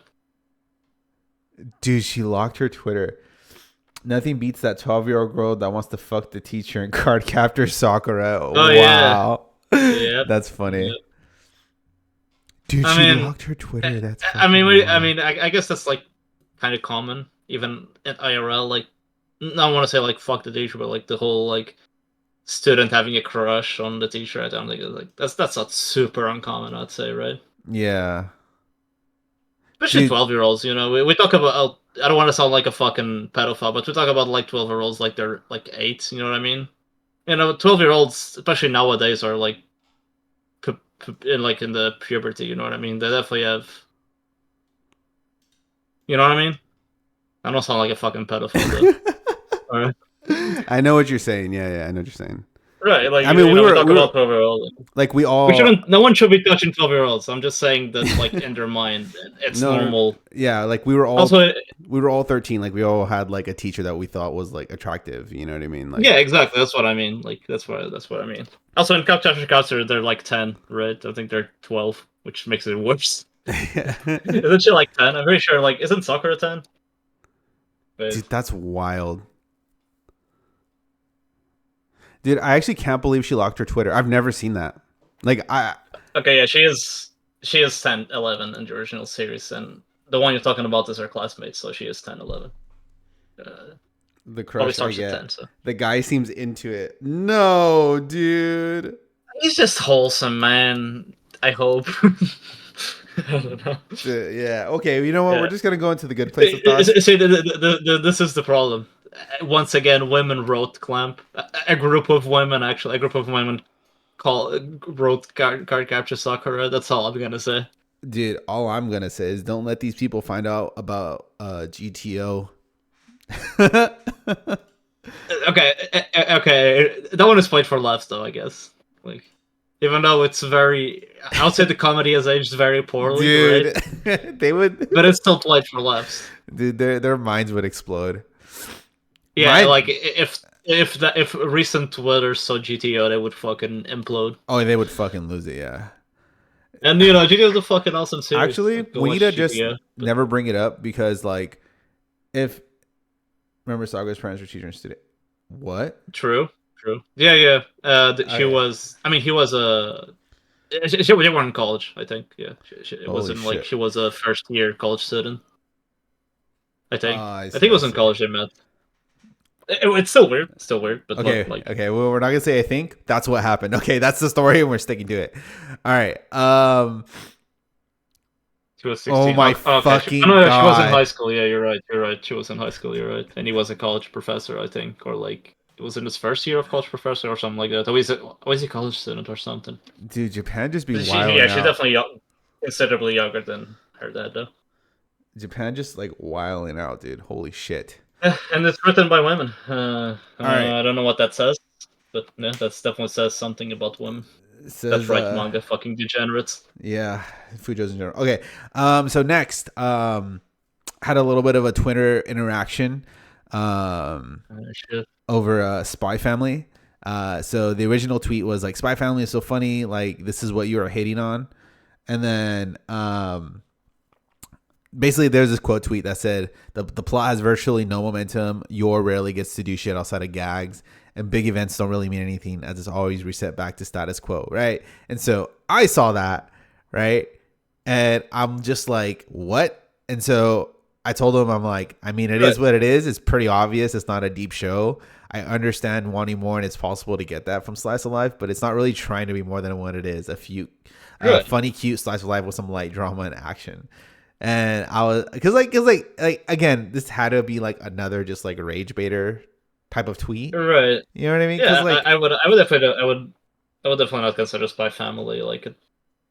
Dude, she locked her Twitter. Nothing beats that 12-year-old girl that wants to fuck the teacher and card captor Sakura. Oh, wow. Yeah. That's funny. Yep. Dude, she locked her Twitter. That's I guess that's kind of common, even in IRL. I don't want to say fuck the teacher, but the whole student having a crush on the teacher. I don't think it's that's not super uncommon, I'd say, right? Yeah. Especially 12-year-olds, we talk about. I don't want to sound like a fucking pedophile, but we talk about 12-year-olds like they're 8. You know what I mean? 12-year-olds, especially nowadays, are in the puberty. You know what I mean? They definitely have. You know what I mean? I don't sound like a fucking pedophile. All right. I know what you're saying. Yeah, I know what you're saying. Right, we talk about 12-year-olds. No one should be touching 12-year-olds. I'm just saying that, in their mind, it's normal. Yeah, we were all 13. We all had a teacher that we thought was attractive. You know what I mean? Yeah, exactly. That's what I mean. That's what I mean. Also, in Capture they're 10, right? I think they're 12, which makes it worse. Isn't she 10? I'm pretty sure. Isn't Sakura 10? But... Dude, that's wild. Dude, I actually can't believe she locked her Twitter. I've never seen that. Okay, yeah, she is 10, 11 in the original series, and the one you're talking about is her classmate, so she is 10, 11. The crush I get. 10, so. The guy seems into it. No, dude. He's just wholesome, man. I hope. I don't know. Yeah. Okay. You know what? Yeah. We're just gonna go into the good place of thoughts. See, this is the problem. Once again, women wrote Clamp. A group of women wrote Card Capture Sakura. That's all I'm gonna say. Dude, all I'm gonna say is don't let these people find out about GTO. Okay. That one is played for laughs, though, I guess. Even though it's very, I would say the comedy has aged very poorly, dude, right? They would, but it's still played for laughs. Dude, their minds would explode. Yeah, if recent Twitter saw GTO, they would fucking implode. Oh, they would fucking lose it, yeah. And GTO is a fucking awesome series. Actually, we need to just never bring it up because if Remember Saga's parents were teacher and student. What? True. Yeah. She was. I mean, he was a. They were in college, I think. Yeah, it wasn't like she was a first year college student. I think. I think it was in college they met. It's still weird. But okay. Okay. Well, we're not gonna say I think. That's what happened. Okay, that's the story, and we're sticking to it. All right. She was 16. Oh my fucking God! She was in high school. Yeah, you're right. She was in high school. You're right. And he was a college professor, I think, or like it was in his first year of college professor or something like that. Or was he a college student or something? Dude, Japan just be wild. Yeah, she's definitely considerably younger than her dad, though. Japan just like wilding out, dude. Holy shit. And it's written by women. I don't know what that says, but yeah, that definitely says something about women. That's right, manga fucking degenerates. Yeah, Fujo's in general. Okay, so next, had a little bit of a Twitter interaction, over Spy Family. So the original tweet was like, "Spy Family is so funny. Like, this is what you are hating on," and then basically there's this quote tweet that said the plot has virtually no momentum. Yor rarely gets to do shit outside of gags, and big events don't really mean anything as it's always reset back to status quo, right? And so I saw that, right? And I'm just like, what? And so I told him, I'm like, I mean, it is what it is. It's pretty obvious. It's not a deep show. I understand wanting more, and it's possible to get that from Slice of Life, but it's not really trying to be more than what it is. A funny, cute Slice of Life with some light drama and action. And I was, cause again, this had to be like another just like rage baiter type of tweet, right? You know what I mean? Yeah, like, I would definitely not consider Spy Family like a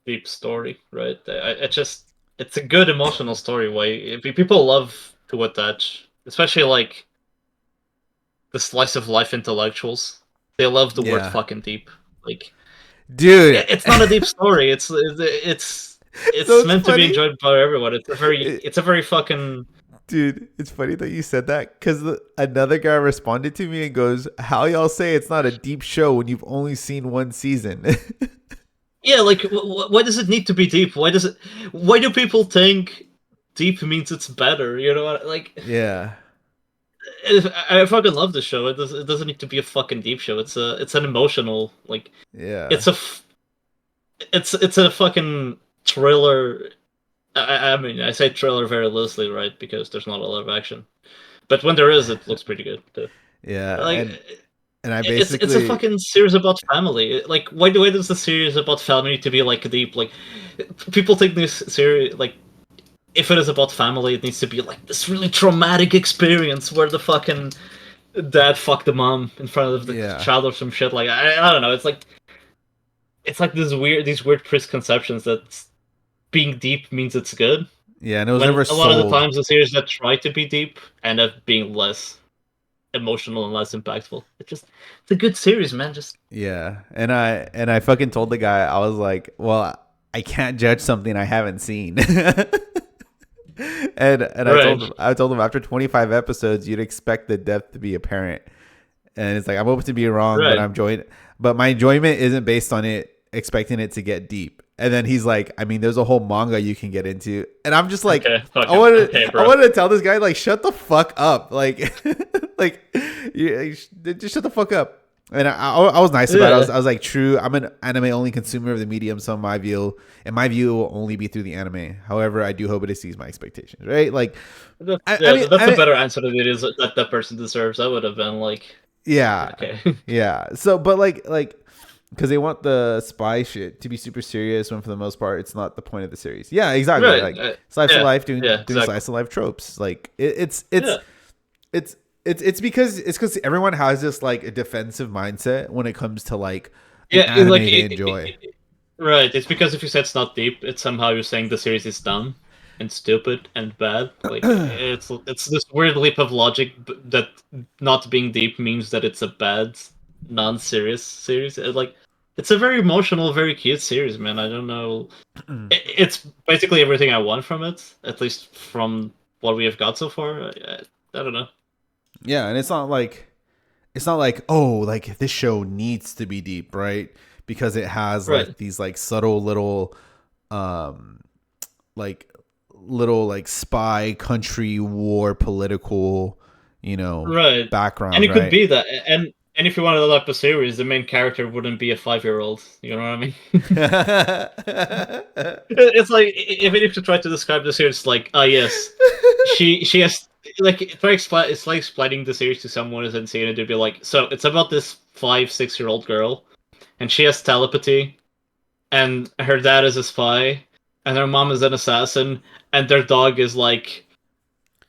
deep story, right? It's a good emotional story. Why people love to attach, especially like the Slice of Life intellectuals. They love the word fucking deep, like, dude. It's not a deep story. It's so meant to be enjoyed by everyone. It's a very fucking. Dude, it's funny that you said that because another guy responded to me and goes, "How y'all say it's not a deep show when you've only seen one season?" Yeah, like why does it need to be deep? Why do people think deep means it's better? You know what? Like, yeah, I fucking love the show. It doesn't need to be a fucking deep show. It's an emotional, like, yeah. It's a fucking thriller. I mean, I say thriller very loosely, right? Because there's not a lot of action, but when there is, it looks pretty good too. Yeah, like, and I basically it's a fucking series about family. Like, why does the series about family need to be like deep? Like, people think this series, like, if it is about family, it needs to be like this really traumatic experience where the fucking dad fucked the mom in front of the child or some shit. Like, I don't know. It's like these weird preconceptions that being deep means it's good. Yeah, and it was never a lot of the times the series that try to be deep end up being less emotional and less impactful. It's a good series, man. And I fucking told the guy, I was like, well, I can't judge something I haven't seen. and I told him after 25 episodes you'd expect the depth to be apparent. And it's like, I'm open to be wrong, but my enjoyment isn't based on it expecting it to get deep. And then he's like, I mean, there's a whole manga you can get into. And I'm just like, I wanted to tell this guy, like, shut the fuck up. Like, just shut the fuck up. And I was nice about it. I was like, true, I'm an anime only consumer of the medium. So my view will only be through the anime. However, I do hope it exceeds my expectations, right? Like, that's a better answer than it is that person deserves. I would have been like, yeah. Okay. Yeah. So, but like, because they want the spy shit to be super serious when for the most part it's not the point of the series. Yeah, exactly. Right. Like Slice of Life doing Slice of Life tropes. Like it's because everyone has this like a defensive mindset when it comes to like anime like, they enjoy. Right. It's because if you say it's not deep, it's somehow you're saying the series is dumb and stupid and bad. Like it's this weird leap of logic that not being deep means that it's a bad, non-serious series. It's a very emotional, very cute series, man. I don't know. It's basically everything I want from it, at least from what we have got so far. I don't know. Yeah, and it's not like oh, like this show needs to be deep, right? Because it has like these like subtle little like spy country war political, right background, and it right? could be that. And if you wanted to develop a series, the main character wouldn't be a 5-year-old. You know what I mean? It's like, even if you try to describe the series, like, yes, she has, like, it's like explaining the series to someone who's insane, and they'd be like, so it's about this 5-6-year-old girl, and she has telepathy, and her dad is a spy, and her mom is an assassin, and their dog is like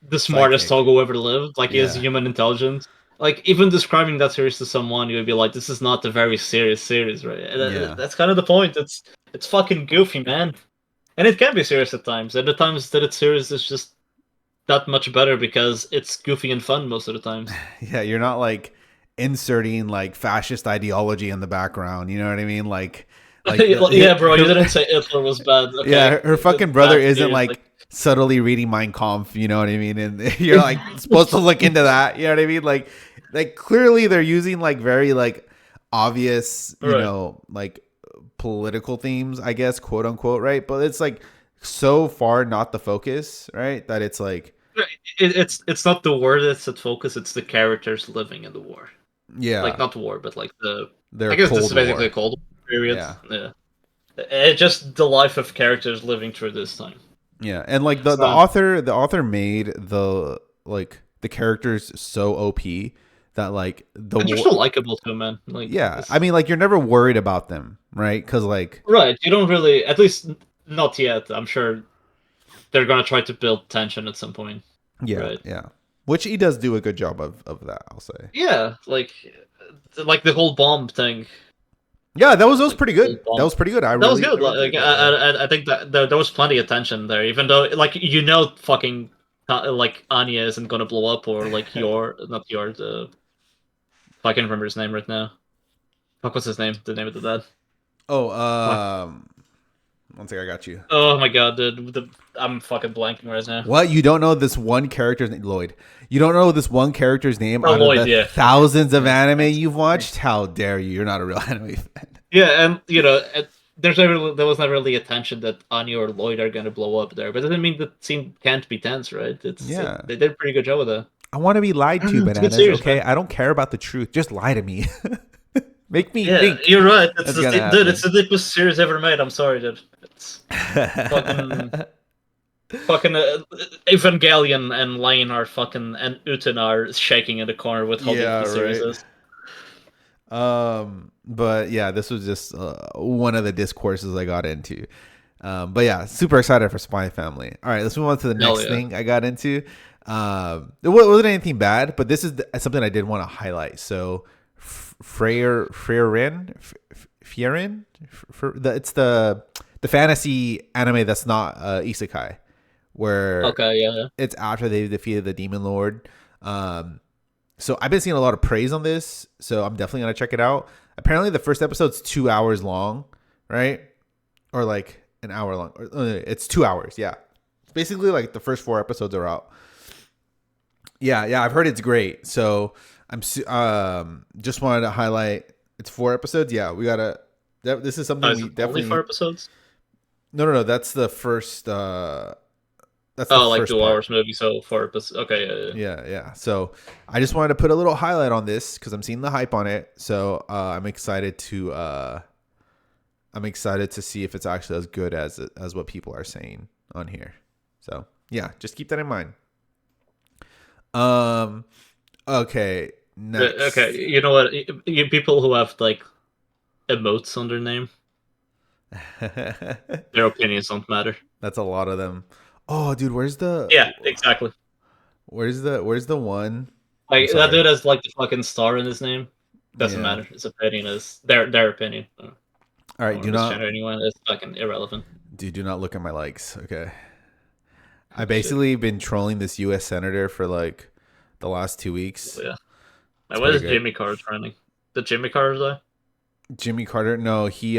the smartest Psychic. dog who ever lived. Like, he has Yeah. human intelligence. Like, even describing that series to someone, you would be like, "This is not a very serious series, right?" Yeah. That's kind of the point. It's fucking goofy, man, and it can be serious at times. And the times that it's serious, is just that much better because it's goofy and fun most of the times. Yeah, you're not like inserting like fascist ideology in the background. You know what I mean? Like yeah, bro, you didn't say Hitler was bad. Okay. Yeah, her fucking brother Bad isn't series, like subtly reading Mein Kampf. You know what I mean? And you're like supposed to look into that. You know what I mean? Like clearly they're using like very like obvious, Right. like political themes, I guess, quote unquote, right? But it's like so far not the focus, right? That it's like It's not the war that's at focus. It's the characters living in the war. yeah, Like, not war, but like their I guess this Cold is basically War. a Cold War period. Yeah. Yeah. It's just the life of characters living through this time. Yeah, and like It's the not. author made the characters so OP that like And they're so likable too, man. Like, yeah, I mean like you're never worried about them, right? Because like right, you don't really, at least not yet. I'm sure they're gonna try to build tension at some point. yeah, Right. yeah, which he does do a good job of that, I'll say. Yeah, like the whole bomb thing. Yeah, that was Like, pretty the whole good. That bomb. was pretty good. I That was really, good. I really Like, liked that. I think that there was plenty of tension there, even though, like, fucking like Anya isn't gonna blow up, or like not your I can't remember his name right now. Fuck, what's his name? The name of the dad. Oh, Fuck. one second, I got you. Oh my god, dude. I'm fucking blanking right now. What? You don't know this one character's name, Lloyd? You don't know this one character's name out Lloyd, of the yeah. thousands of anime you've watched? How dare you? You're not a real anime fan. Yeah, and there was never really a tension that Anya or Lloyd are gonna blow up there, but that doesn't mean the scene can't be tense, right? Yeah. They did a pretty good job with that. I want to be lied to, It's a good bananas. series, Okay, man. I don't care about the truth. Just lie to me. Make me Yeah, think. you're right. That's gonna Dude, happen. it's the deepest series ever made. I'm sorry, dude. It's fucking Evangelion and Lane are fucking, and Uten are shaking in the corner with how deep the series is. But yeah, this was just one of the discourses I got into. But yeah, super excited for Spy Family. All right, let's move on to the next thing I got into. It wasn't anything bad, but this is something I did want to highlight. So, Freirin, it's the fantasy anime that's not isekai, where it's after they defeated the demon lord. So I've been seeing a lot of praise on this, so I'm definitely gonna check it out. Apparently, the first episode's 2 hours long, right? Or like an hour long. It's 2 hours. Yeah, basically like the first 4 episodes are out. Yeah, I've heard it's great. So I'm just wanted to highlight it's 4 episodes. Yeah, we gotta. This is something we definitely. Only 4 episodes. No. That's the first. That's like 2 hours maybe. So 4 episodes. Okay. Yeah. So I just wanted to put a little highlight on this because I'm seeing the hype on it. So I'm excited to see if it's actually as good as what people are saying on here. So yeah, just keep that in mind. Okay. Next. Okay. You know what? You people who have like emotes on their name, their opinions don't matter. That's a lot of them. Oh, dude, where's the? Yeah, exactly. Where's the one? Like, that dude has like the fucking star in his name. Doesn't matter. His opinion is their opinion. All right, do not. Anyone is fucking irrelevant. Dude, do not look at my likes. Okay. I basically been trolling this U.S. senator for like the last 2 weeks. Yeah. Now, what is Jimmy Carter trending? The Jimmy Carter though? Jimmy Carter? No, he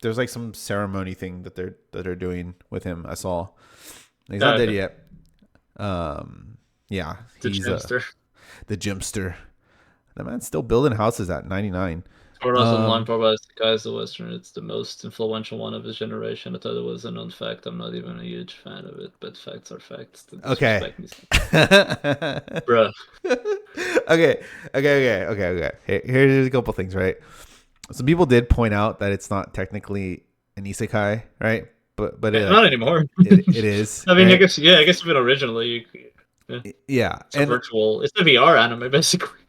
there's like some ceremony thing that they're doing with him. I saw. He's not dead yet. Yeah, he's the Gymster. The man's still building houses at 99. For us online, probably Isekai is the Western. It's the most influential one of his generation. I thought it was a known fact. I'm not even a huge fan of it, but facts are facts. Okay. Bruh. Okay. Here's a couple things, right? Some people did point out that it's not technically an isekai, right? But not anymore. It is. I mean, right? I guess even originally. Yeah. It's a virtual. It's a VR anime basically.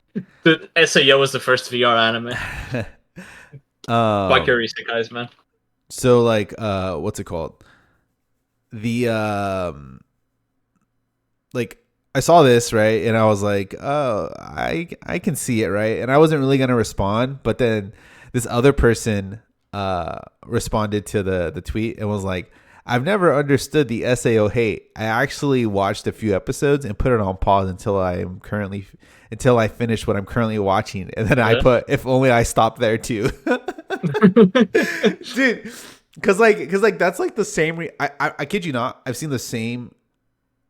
The SAO was the first VR anime. Quite curious, guys, man. So like, what's it called? The like, I saw this, right, and I was like, oh, I can see it, right, and I wasn't really gonna respond, but then this other person responded to the tweet and was like, I've never understood the SAO hate. I actually watched a few episodes and put it on pause until I finish what I'm currently watching. And then I put, if only I stopped there too. Dude, cause like that's like the same. I kid you not. I've seen the same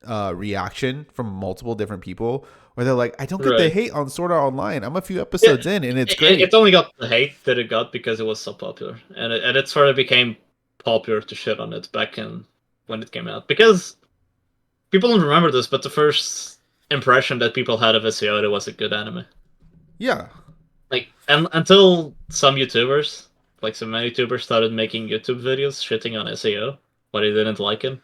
reaction from multiple different people where they're like, I don't get the hate on Sword Art Online. I'm a few episodes in and it's great. It's only got the hate that it got because it was so popular. And it sort of became popular to shit on it back in when it came out. Because people don't remember this, but the first impression that people had of SAO, it was a good anime. Yeah. Like, and until some YouTubers, like some YouTubers started making YouTube videos shitting on SAO, but they didn't like him.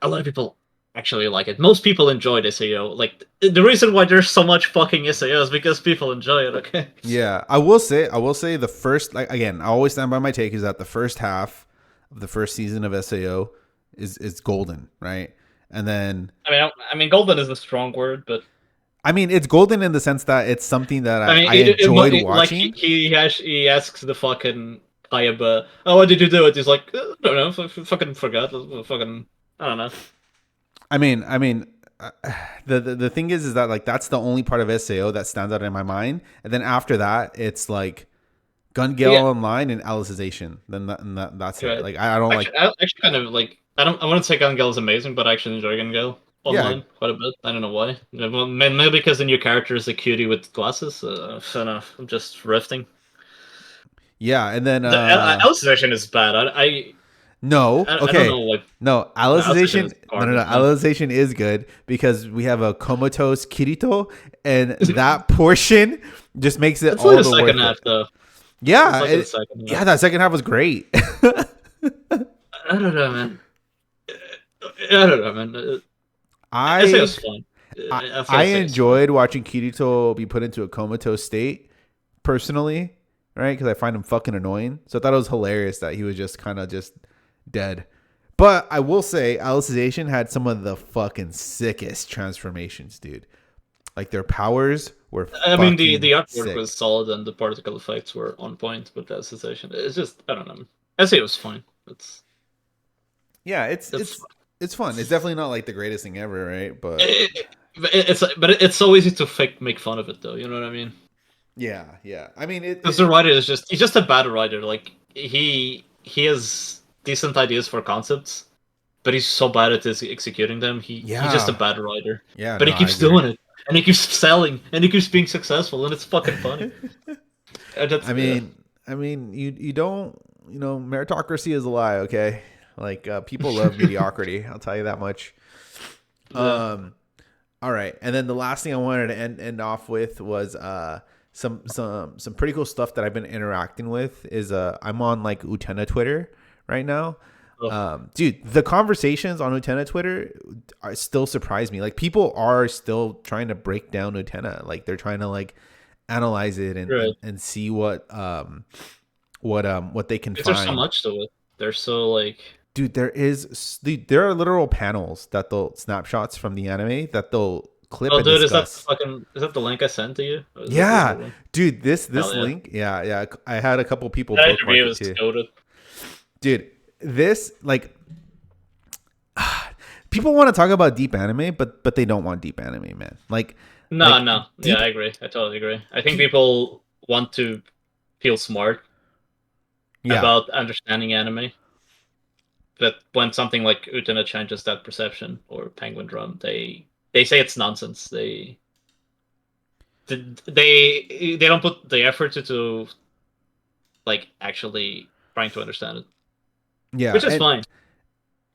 A lot of people actually like it. Most people enjoyed SAO. Like, the reason why there's so much fucking SAO is because people enjoy it, okay? Yeah, I will say the first, like, again, I always stand by my take, is that the first half of the first season of SAO is golden, right? And then I mean golden is a strong word, but I mean, it's golden in the sense that it's something that I enjoyed watching. Like he asks the fucking Kayaba, oh, what did you do? He's like, I don't know, fucking forgot, fucking, I don't know. I mean, the thing is that like that's the only part of SAO that stands out in my mind, and then after that, it's like Gun Gale Online and Alicization. Then that's it. Like I don't actually, I actually kind of like. I wouldn't say Gun Gale is amazing, but I actually enjoy Gun Gale online quite a bit. I don't know why. Well, maybe because the new character is a cutie with glasses. I don't know. I'm just riffing. Yeah, and then Alicization is bad. No, okay. I don't know, like, no, Alicization. No. Alicization is good because we have a comatose Kirito, and that portion just makes it it's all like the second half, though. Yeah, that second half was great. I don't know, man. I enjoyed watching Kirito be put into a comatose state, personally, right? Because I find him fucking annoying. So I thought it was hilarious that he was just kind of just dead. But I will say, Alicization had some of the fucking sickest transformations, dude. Like their powers were. I mean, the artwork was solid and the particle effects were on point with the Alicization. It's just, I don't know. I say it was fine. It's fun. It's definitely not like the greatest thing ever, right? But it's so easy to make fun of it, though. You know what I mean? Yeah. I mean, because the writer he's just a bad writer. Like he has decent ideas for concepts, but he's so bad at executing them. He's just a bad writer. Yeah, but he keeps doing it, and he keeps selling, and he keeps being successful, and it's fucking funny. I mean, you don't, meritocracy is a lie, okay? Like people love mediocrity. I'll tell you that much. Yeah. All right, and then the last thing I wanted to end off with was some pretty cool stuff that I've been interacting with. Is I'm on like Utena Twitter right now. Dude, the conversations on Utena Twitter still surprise me. Like people are still trying to break down Utena. Like they're trying to like analyze it and see what they can find. There's so much to it. They're so like. Dude, there are literal panels that they'll snapshots from the anime that they'll clip. Oh, dude, discuss. Is that the link I sent to you? Yeah, dude, this link. Yeah. I had a couple people bookmark it too. Goated. Dude, this like people want to talk about deep anime, but they don't want deep anime, man. Like no. Yeah, I agree. I totally agree. I think people want to feel smart about understanding anime. But when something like Utena changes that perception, or Penguin Drum, they say it's nonsense. they don't put the effort into like actually trying to understand it. Yeah, which is fine.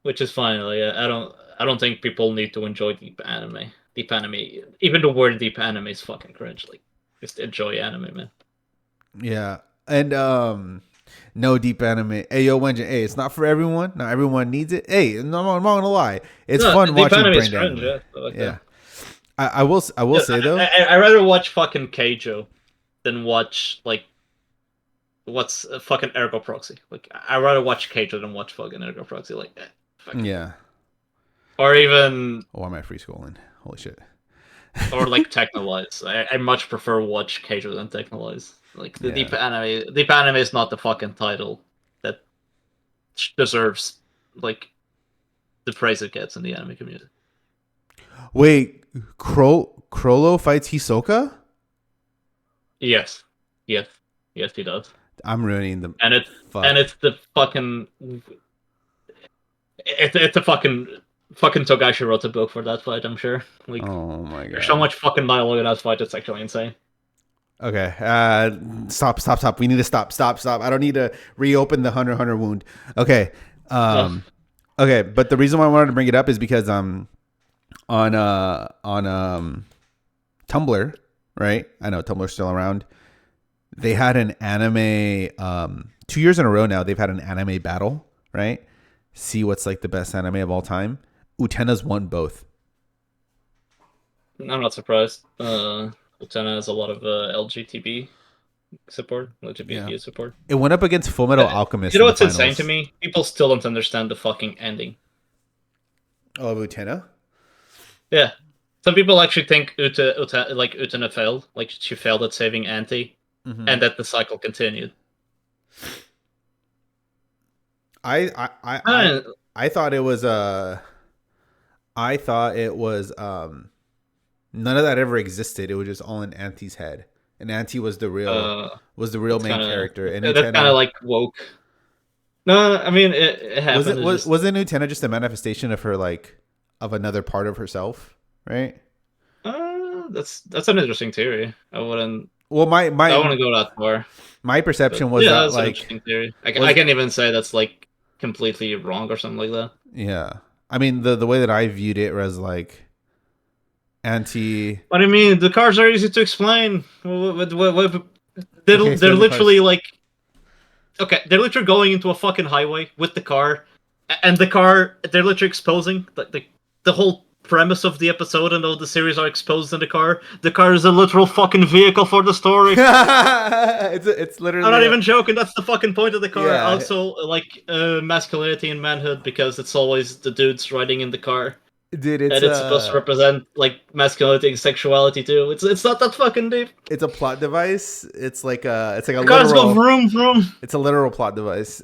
Which is fine. Like I don't think people need to enjoy deep anime. Deep anime, even the word deep anime is fucking cringe. Like, just enjoy anime, man. Yeah, and no deep anime. Hey, yo, Wenjin. Hey, it's not for everyone. Not everyone needs it. Hey, no, I'm not gonna lie. It's fun watching brain anime. Yeah, like yeah. I will say though, I rather watch fucking Keijo than watch like what's fucking Ergo Proxy. Like, I rather watch Keijo than watch fucking Ergo Proxy. Like, yeah. Or even. Oh, am I free scrolling? Holy shit. Or like Technolize. I much prefer watch Keijo than Technolize. Like the deep anime is not the fucking title that deserves like the praise it gets in the anime community. Wait, Chrollo fights Hisoka? Yes, he does. I'm ruining them. And it's the fucking. It's a fucking Togashi wrote a book for that fight. I'm sure. Like, oh my god, there's so much fucking dialogue in that fight. It's actually insane. Okay, stop. We need to stop. I don't need to reopen the Hunter x Hunter wound. Okay, okay. But the reason why I wanted to bring it up is because on Tumblr, right? I know Tumblr's still around. They had an anime 2 years in a row now. They've had an anime battle, right? See what's like the best anime of all time. Utena's won both. I'm not surprised. Utena has a lot of LGBT support, LGBT support. It went up against Fullmetal Alchemist. You know what's insane to me? People still don't understand the fucking ending. Oh, of Utena? Yeah. Some people actually think Utena failed. Like, she failed at saving Auntie, and that the cycle continued. I thought it was none of that ever existed. It was just all in Auntie's head, and Auntie was the real main character. And that's kind of like woke. No, I mean it happened. Wasn't Utena just a manifestation of her, like, of another part of herself, right? That's an interesting theory. I wouldn't. Well, I wouldn't go that far. My perception was that, like, an interesting theory. I can't even say that's like completely wrong or something like that. Yeah, I mean the way that I viewed it was like Auntie. What I mean, the cars are easy to explain. They're literally like, okay, they're literally going into a fucking highway with the car, and the car they're literally exposing the whole premise of the episode and all the series are exposed in the car. The car is a literal fucking vehicle for the story. it's literally. I'm not even joking. That's the fucking point of the car. Yeah. Also, like masculinity and manhood, because it's always the dudes riding in the car. Dude, it's supposed to represent like masculinity and sexuality too. It's not that fucking deep. It's a plot device. It's like a the cars literal. Go vroom vroom. It's a literal plot device.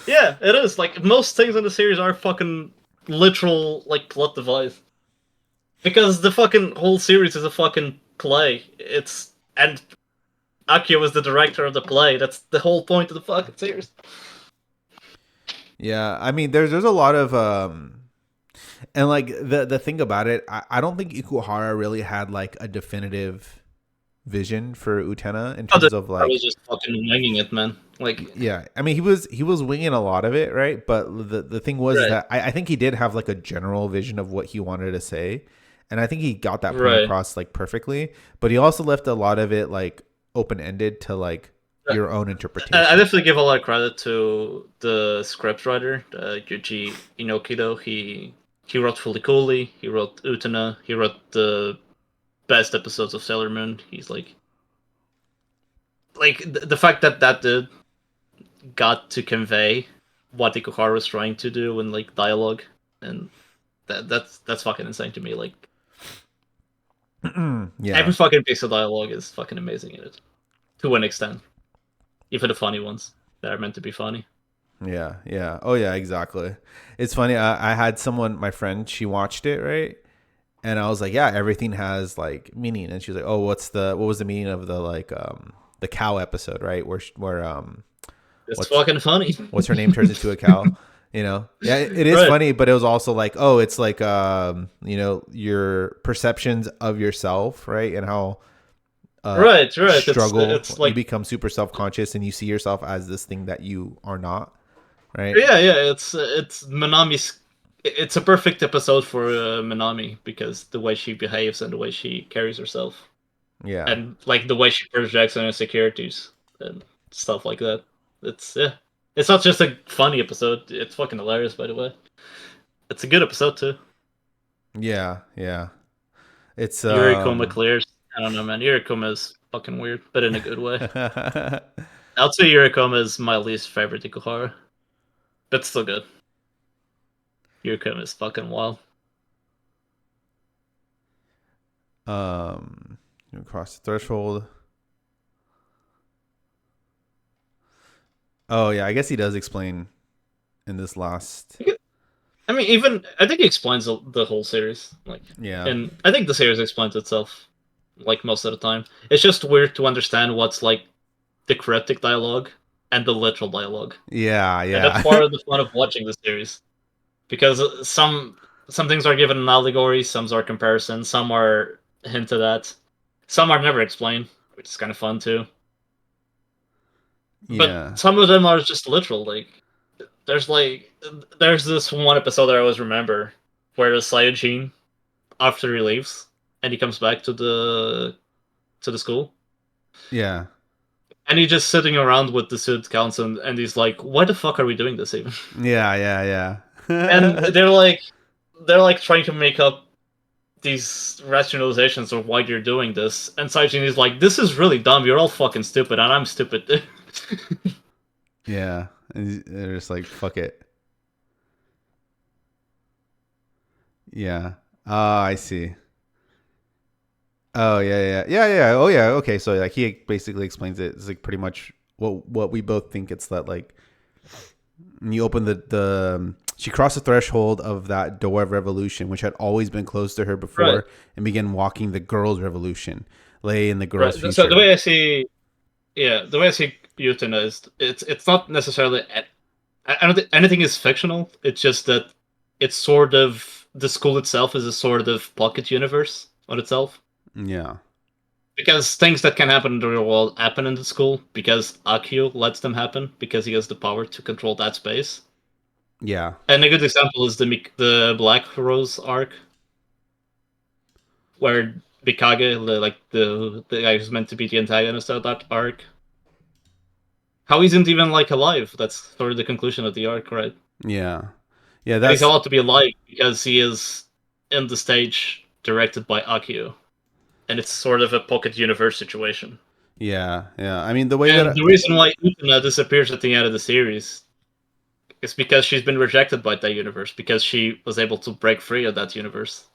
Yeah, it is. Like, most things in the series are fucking literal, like, plot device. Because the fucking whole series is a fucking play. And Akio was the director of the play. That's the whole point of the fucking series. Yeah, I mean, there's a lot of and like the thing about it, I don't think Ikuhara really had like a definitive vision for Utena in terms of like. I was just fucking winging it, man. Like, yeah, I mean, he was winging a lot of it, right? But the thing was that I think he did have like a general vision of what he wanted to say, and I think he got that point across like perfectly. But he also left a lot of it like open ended to like your own interpretation. I definitely give a lot of credit to the script writer, Yuji Inoki. Though he wrote Fully Coolly, he wrote Utena, he wrote the best episodes of Sailor Moon. He's like the fact that dude got to convey what Ikuhara was trying to do in like dialogue, and that's fucking insane to me. Like, yeah, every fucking piece of dialogue is fucking amazing in it, to an extent. Even the funny ones that are meant to be funny. Yeah. Oh yeah, exactly. It's funny. I had someone, my friend, she watched it, right? And I was like, yeah, everything has like meaning. And she was like, oh, what was the meaning of the like the cow episode, right? Where it's fucking funny. What's her name turns into a cow? Yeah, it is funny, but it was also like, oh, it's like your perceptions of yourself, right? And how right struggle, it's like you become super self-conscious and you see yourself as this thing that you are not, right? Yeah, it's Minami's. It's a perfect episode for Minami because the way she behaves and the way she carries herself, Yeah, and like the way she projects on insecurities and stuff like that. It's not just a funny episode. It's fucking hilarious, by the way. It's a good episode too. yeah. It's Yurikoma clears. I don't know, man. Yurikoma is fucking weird, but in a good way. I'll say Yurikoma is my least favorite Ikuhara, but still good. Yurikoma is fucking wild. Across the threshold. Oh yeah, I guess he does explain in this last. I mean, even I think he explains the whole series. Like, yeah, and I think the series explains itself, like most of the time. It's just weird to understand what's like the cryptic dialogue and the literal dialogue. Yeah. And that's part of the fun of watching the series, because some things are given an allegory, some are comparisons, some are hinted at, some are never explained, which is kind of fun too. But some of them are just literal. Like, there's this one episode that I always remember where the Saiyajin, after he leaves and he comes back to the school. Yeah. And he's just sitting around with the student council and he's like, why the fuck are we doing this even? Yeah. And they're like trying to make up these rationalizations of why you're doing this. And Saiyajin is like, this is really dumb, you're all fucking stupid and I'm stupid. Yeah. And they're just like, fuck it. Yeah. I see. Oh yeah. Oh yeah. Okay. So like he basically explains it. It's like pretty much what we both think. It's that like when you open the she crossed the threshold of that door of revolution, which had always been closed to her before, right, and began walking the girls' revolution, lay in the girls' future. So the way I see Utena is it's not necessarily. I don't think anything is fictional. It's just that it's sort of the school itself is a sort of pocket universe on itself. Yeah. Because things that can happen in the real world happen in the school because Akio lets them happen because he has the power to control that space. Yeah. And a good example is the Black Rose arc, where Mikage, the guy who's meant to be the antagonist of that arc, how he's not even like alive. That's sort of the conclusion of the arc, right? Yeah. He's allowed to be alive because he is in the stage directed by Akio, and it's sort of a pocket universe situation. Yeah. I mean, the reason why Utena disappears at the end of the series is because she's been rejected by that universe because she was able to break free of that universe.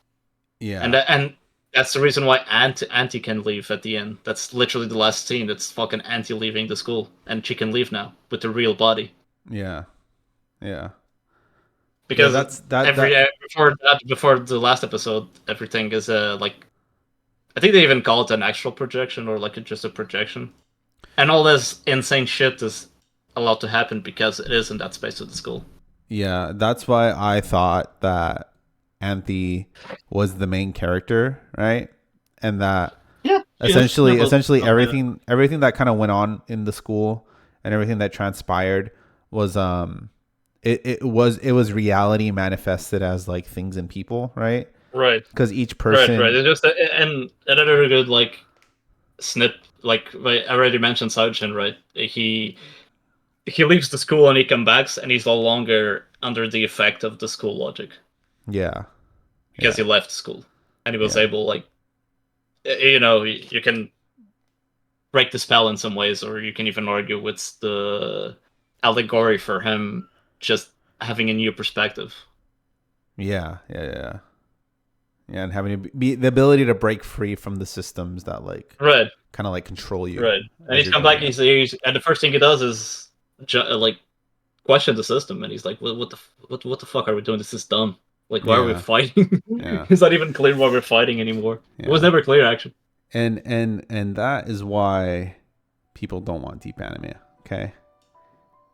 Yeah. And that's the reason why Auntie can leave at the end. That's literally the last scene. That's fucking Auntie leaving the school, and she can leave now with the real body. Yeah. Because before the last episode, everything is like, I think they even call it an actual projection or like just a projection, and all this insane shit is allowed to happen because it is in that space of the school. Yeah, that's why I thought that Anthe was the main character, right? And that essentially everything that kind of went on in the school and everything that transpired was it was reality manifested as like things and people, right? Right. Because each person, right. It's just and another good like snip, like I already mentioned Saojin, right? He leaves the school and he comes back and he's no longer under the effect of the school logic. Yeah. Because he left school and he was able, like, you can break the spell in some ways, or you can even argue with the allegory for him just having a new perspective. Yeah, and having the ability to break free from the systems that kind of like control you. Right, and he's come back. And the first thing he does is like question the system, and he's like, "What the fuck are we doing? This is dumb. Like, why are we fighting? It's not even clear why we're fighting anymore. It was never clear, actually." And that is why people don't want deep anime. Okay,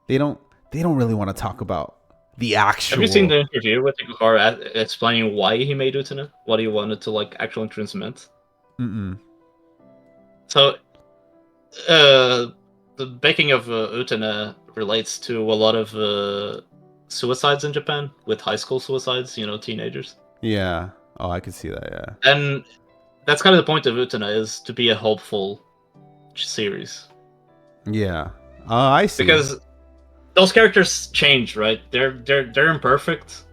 they don't really want to talk about the actual. Have you seen the interview with Ikuhara explaining why he made Utena? What he wanted to like actually transmit? So, the making of Utena relates to a lot of suicides in Japan, with high school suicides. Teenagers. Yeah. Oh, I can see that. Yeah. And that's kind of the point of Utena, is to be a hopeful series. Yeah. I see. Because those characters change, right? They're imperfect,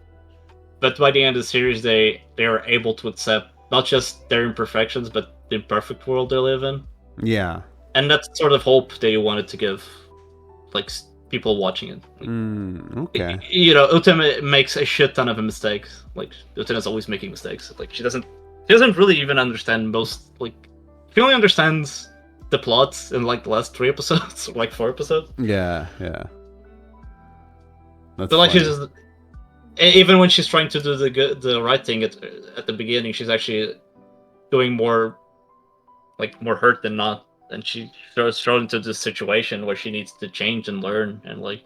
but by the end of the series, they are able to accept not just their imperfections, but the imperfect world they live in. Yeah. And that's sort of hope that you wanted to give, like, people watching it. Okay. Utena makes a shit ton of mistakes. Like, Utena's always making mistakes. Like, she doesn't really even understand most. Like, she only understands the plots in like the last 3 episodes, or like 4 episodes. Yeah. That's like she's just, even when she's trying to do the right thing at the beginning, she's actually doing more hurt than not. And she thrown into this situation where she needs to change and learn and like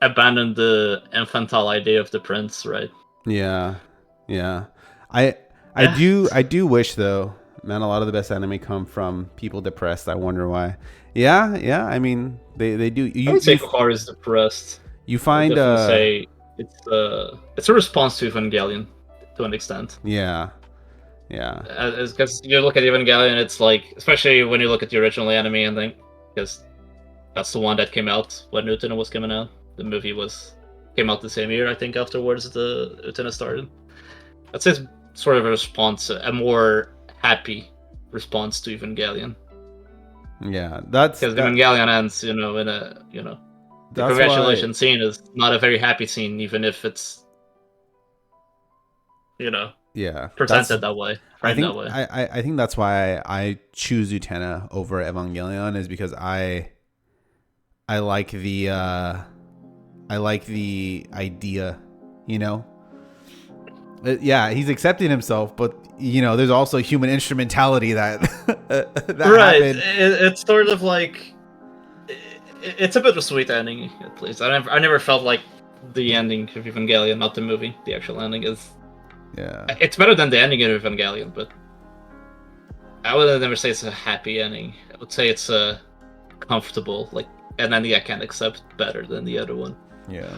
abandon the infantile idea of the prince, right? Yeah. I do wish though, man, a lot of the best anime come from people depressed. I wonder why. Yeah. I mean, they do. I would say Ikuhara is depressed. You find say it's a response to Evangelion to an extent. Yeah. Because you look at Evangelion, it's like, especially when you look at the original anime, and think, because that's the one that came out when Utena was coming out. The movie came out the same year, I think, afterwards the Utena started. That's his sort of a response, a more happy response to Evangelion. Yeah, that's because Evangelion ends, in a the congratulations scene is not a very happy scene, even if it's presented that way. I think that's why I choose Utena over Evangelion, is because I like the idea, Yeah, he's accepting himself, but there's also human instrumentality that right. It's sort of like it's a bit of a sweet ending, at least. I never felt like the ending of Evangelion, not the movie. The actual ending is. Yeah. It's better than the ending of Evangelion, but I would never say it's a happy ending. I would say it's a comfortable, like an ending I can accept better than the other one. Yeah.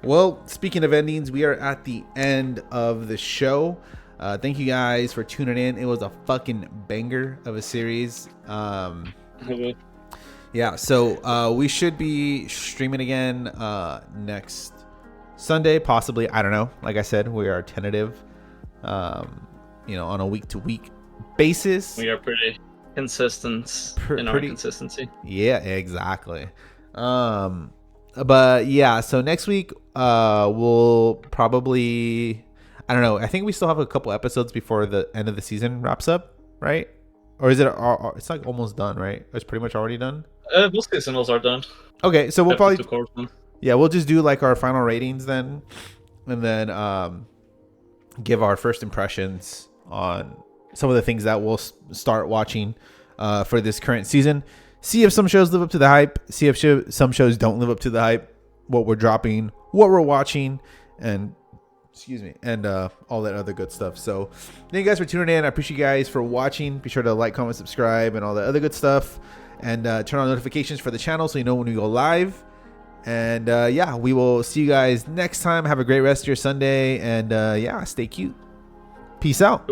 Well, speaking of endings, we are at the end of the show. Thank you guys for tuning in. It was a fucking banger of a series. Yeah, so we should be streaming again next Sunday, possibly. I don't know. Like I said, we are tentative, on a week-to-week basis. We are pretty consistent in our consistency. Yeah, exactly. But yeah, so next week we'll probably, I don't know, I think we still have a couple episodes before the end of the season wraps up, right? Or is it it's like almost done, right? It's pretty much already done. Most seasons are done. Okay, so we'll probably we'll just do like our final ratings then, and then give our first impressions on some of the things that we'll start watching for this current season. See if some shows live up to the hype. See if some shows don't live up to the hype. What we're dropping, what we're watching, and all that other good stuff. So thank you guys for tuning in. I appreciate you guys for watching. Be sure to like, comment, subscribe, and all that other good stuff. And turn on notifications for the channel so you know when we go live. And we will see you guys next time. Have a great rest of your Sunday. And stay cute. Peace out.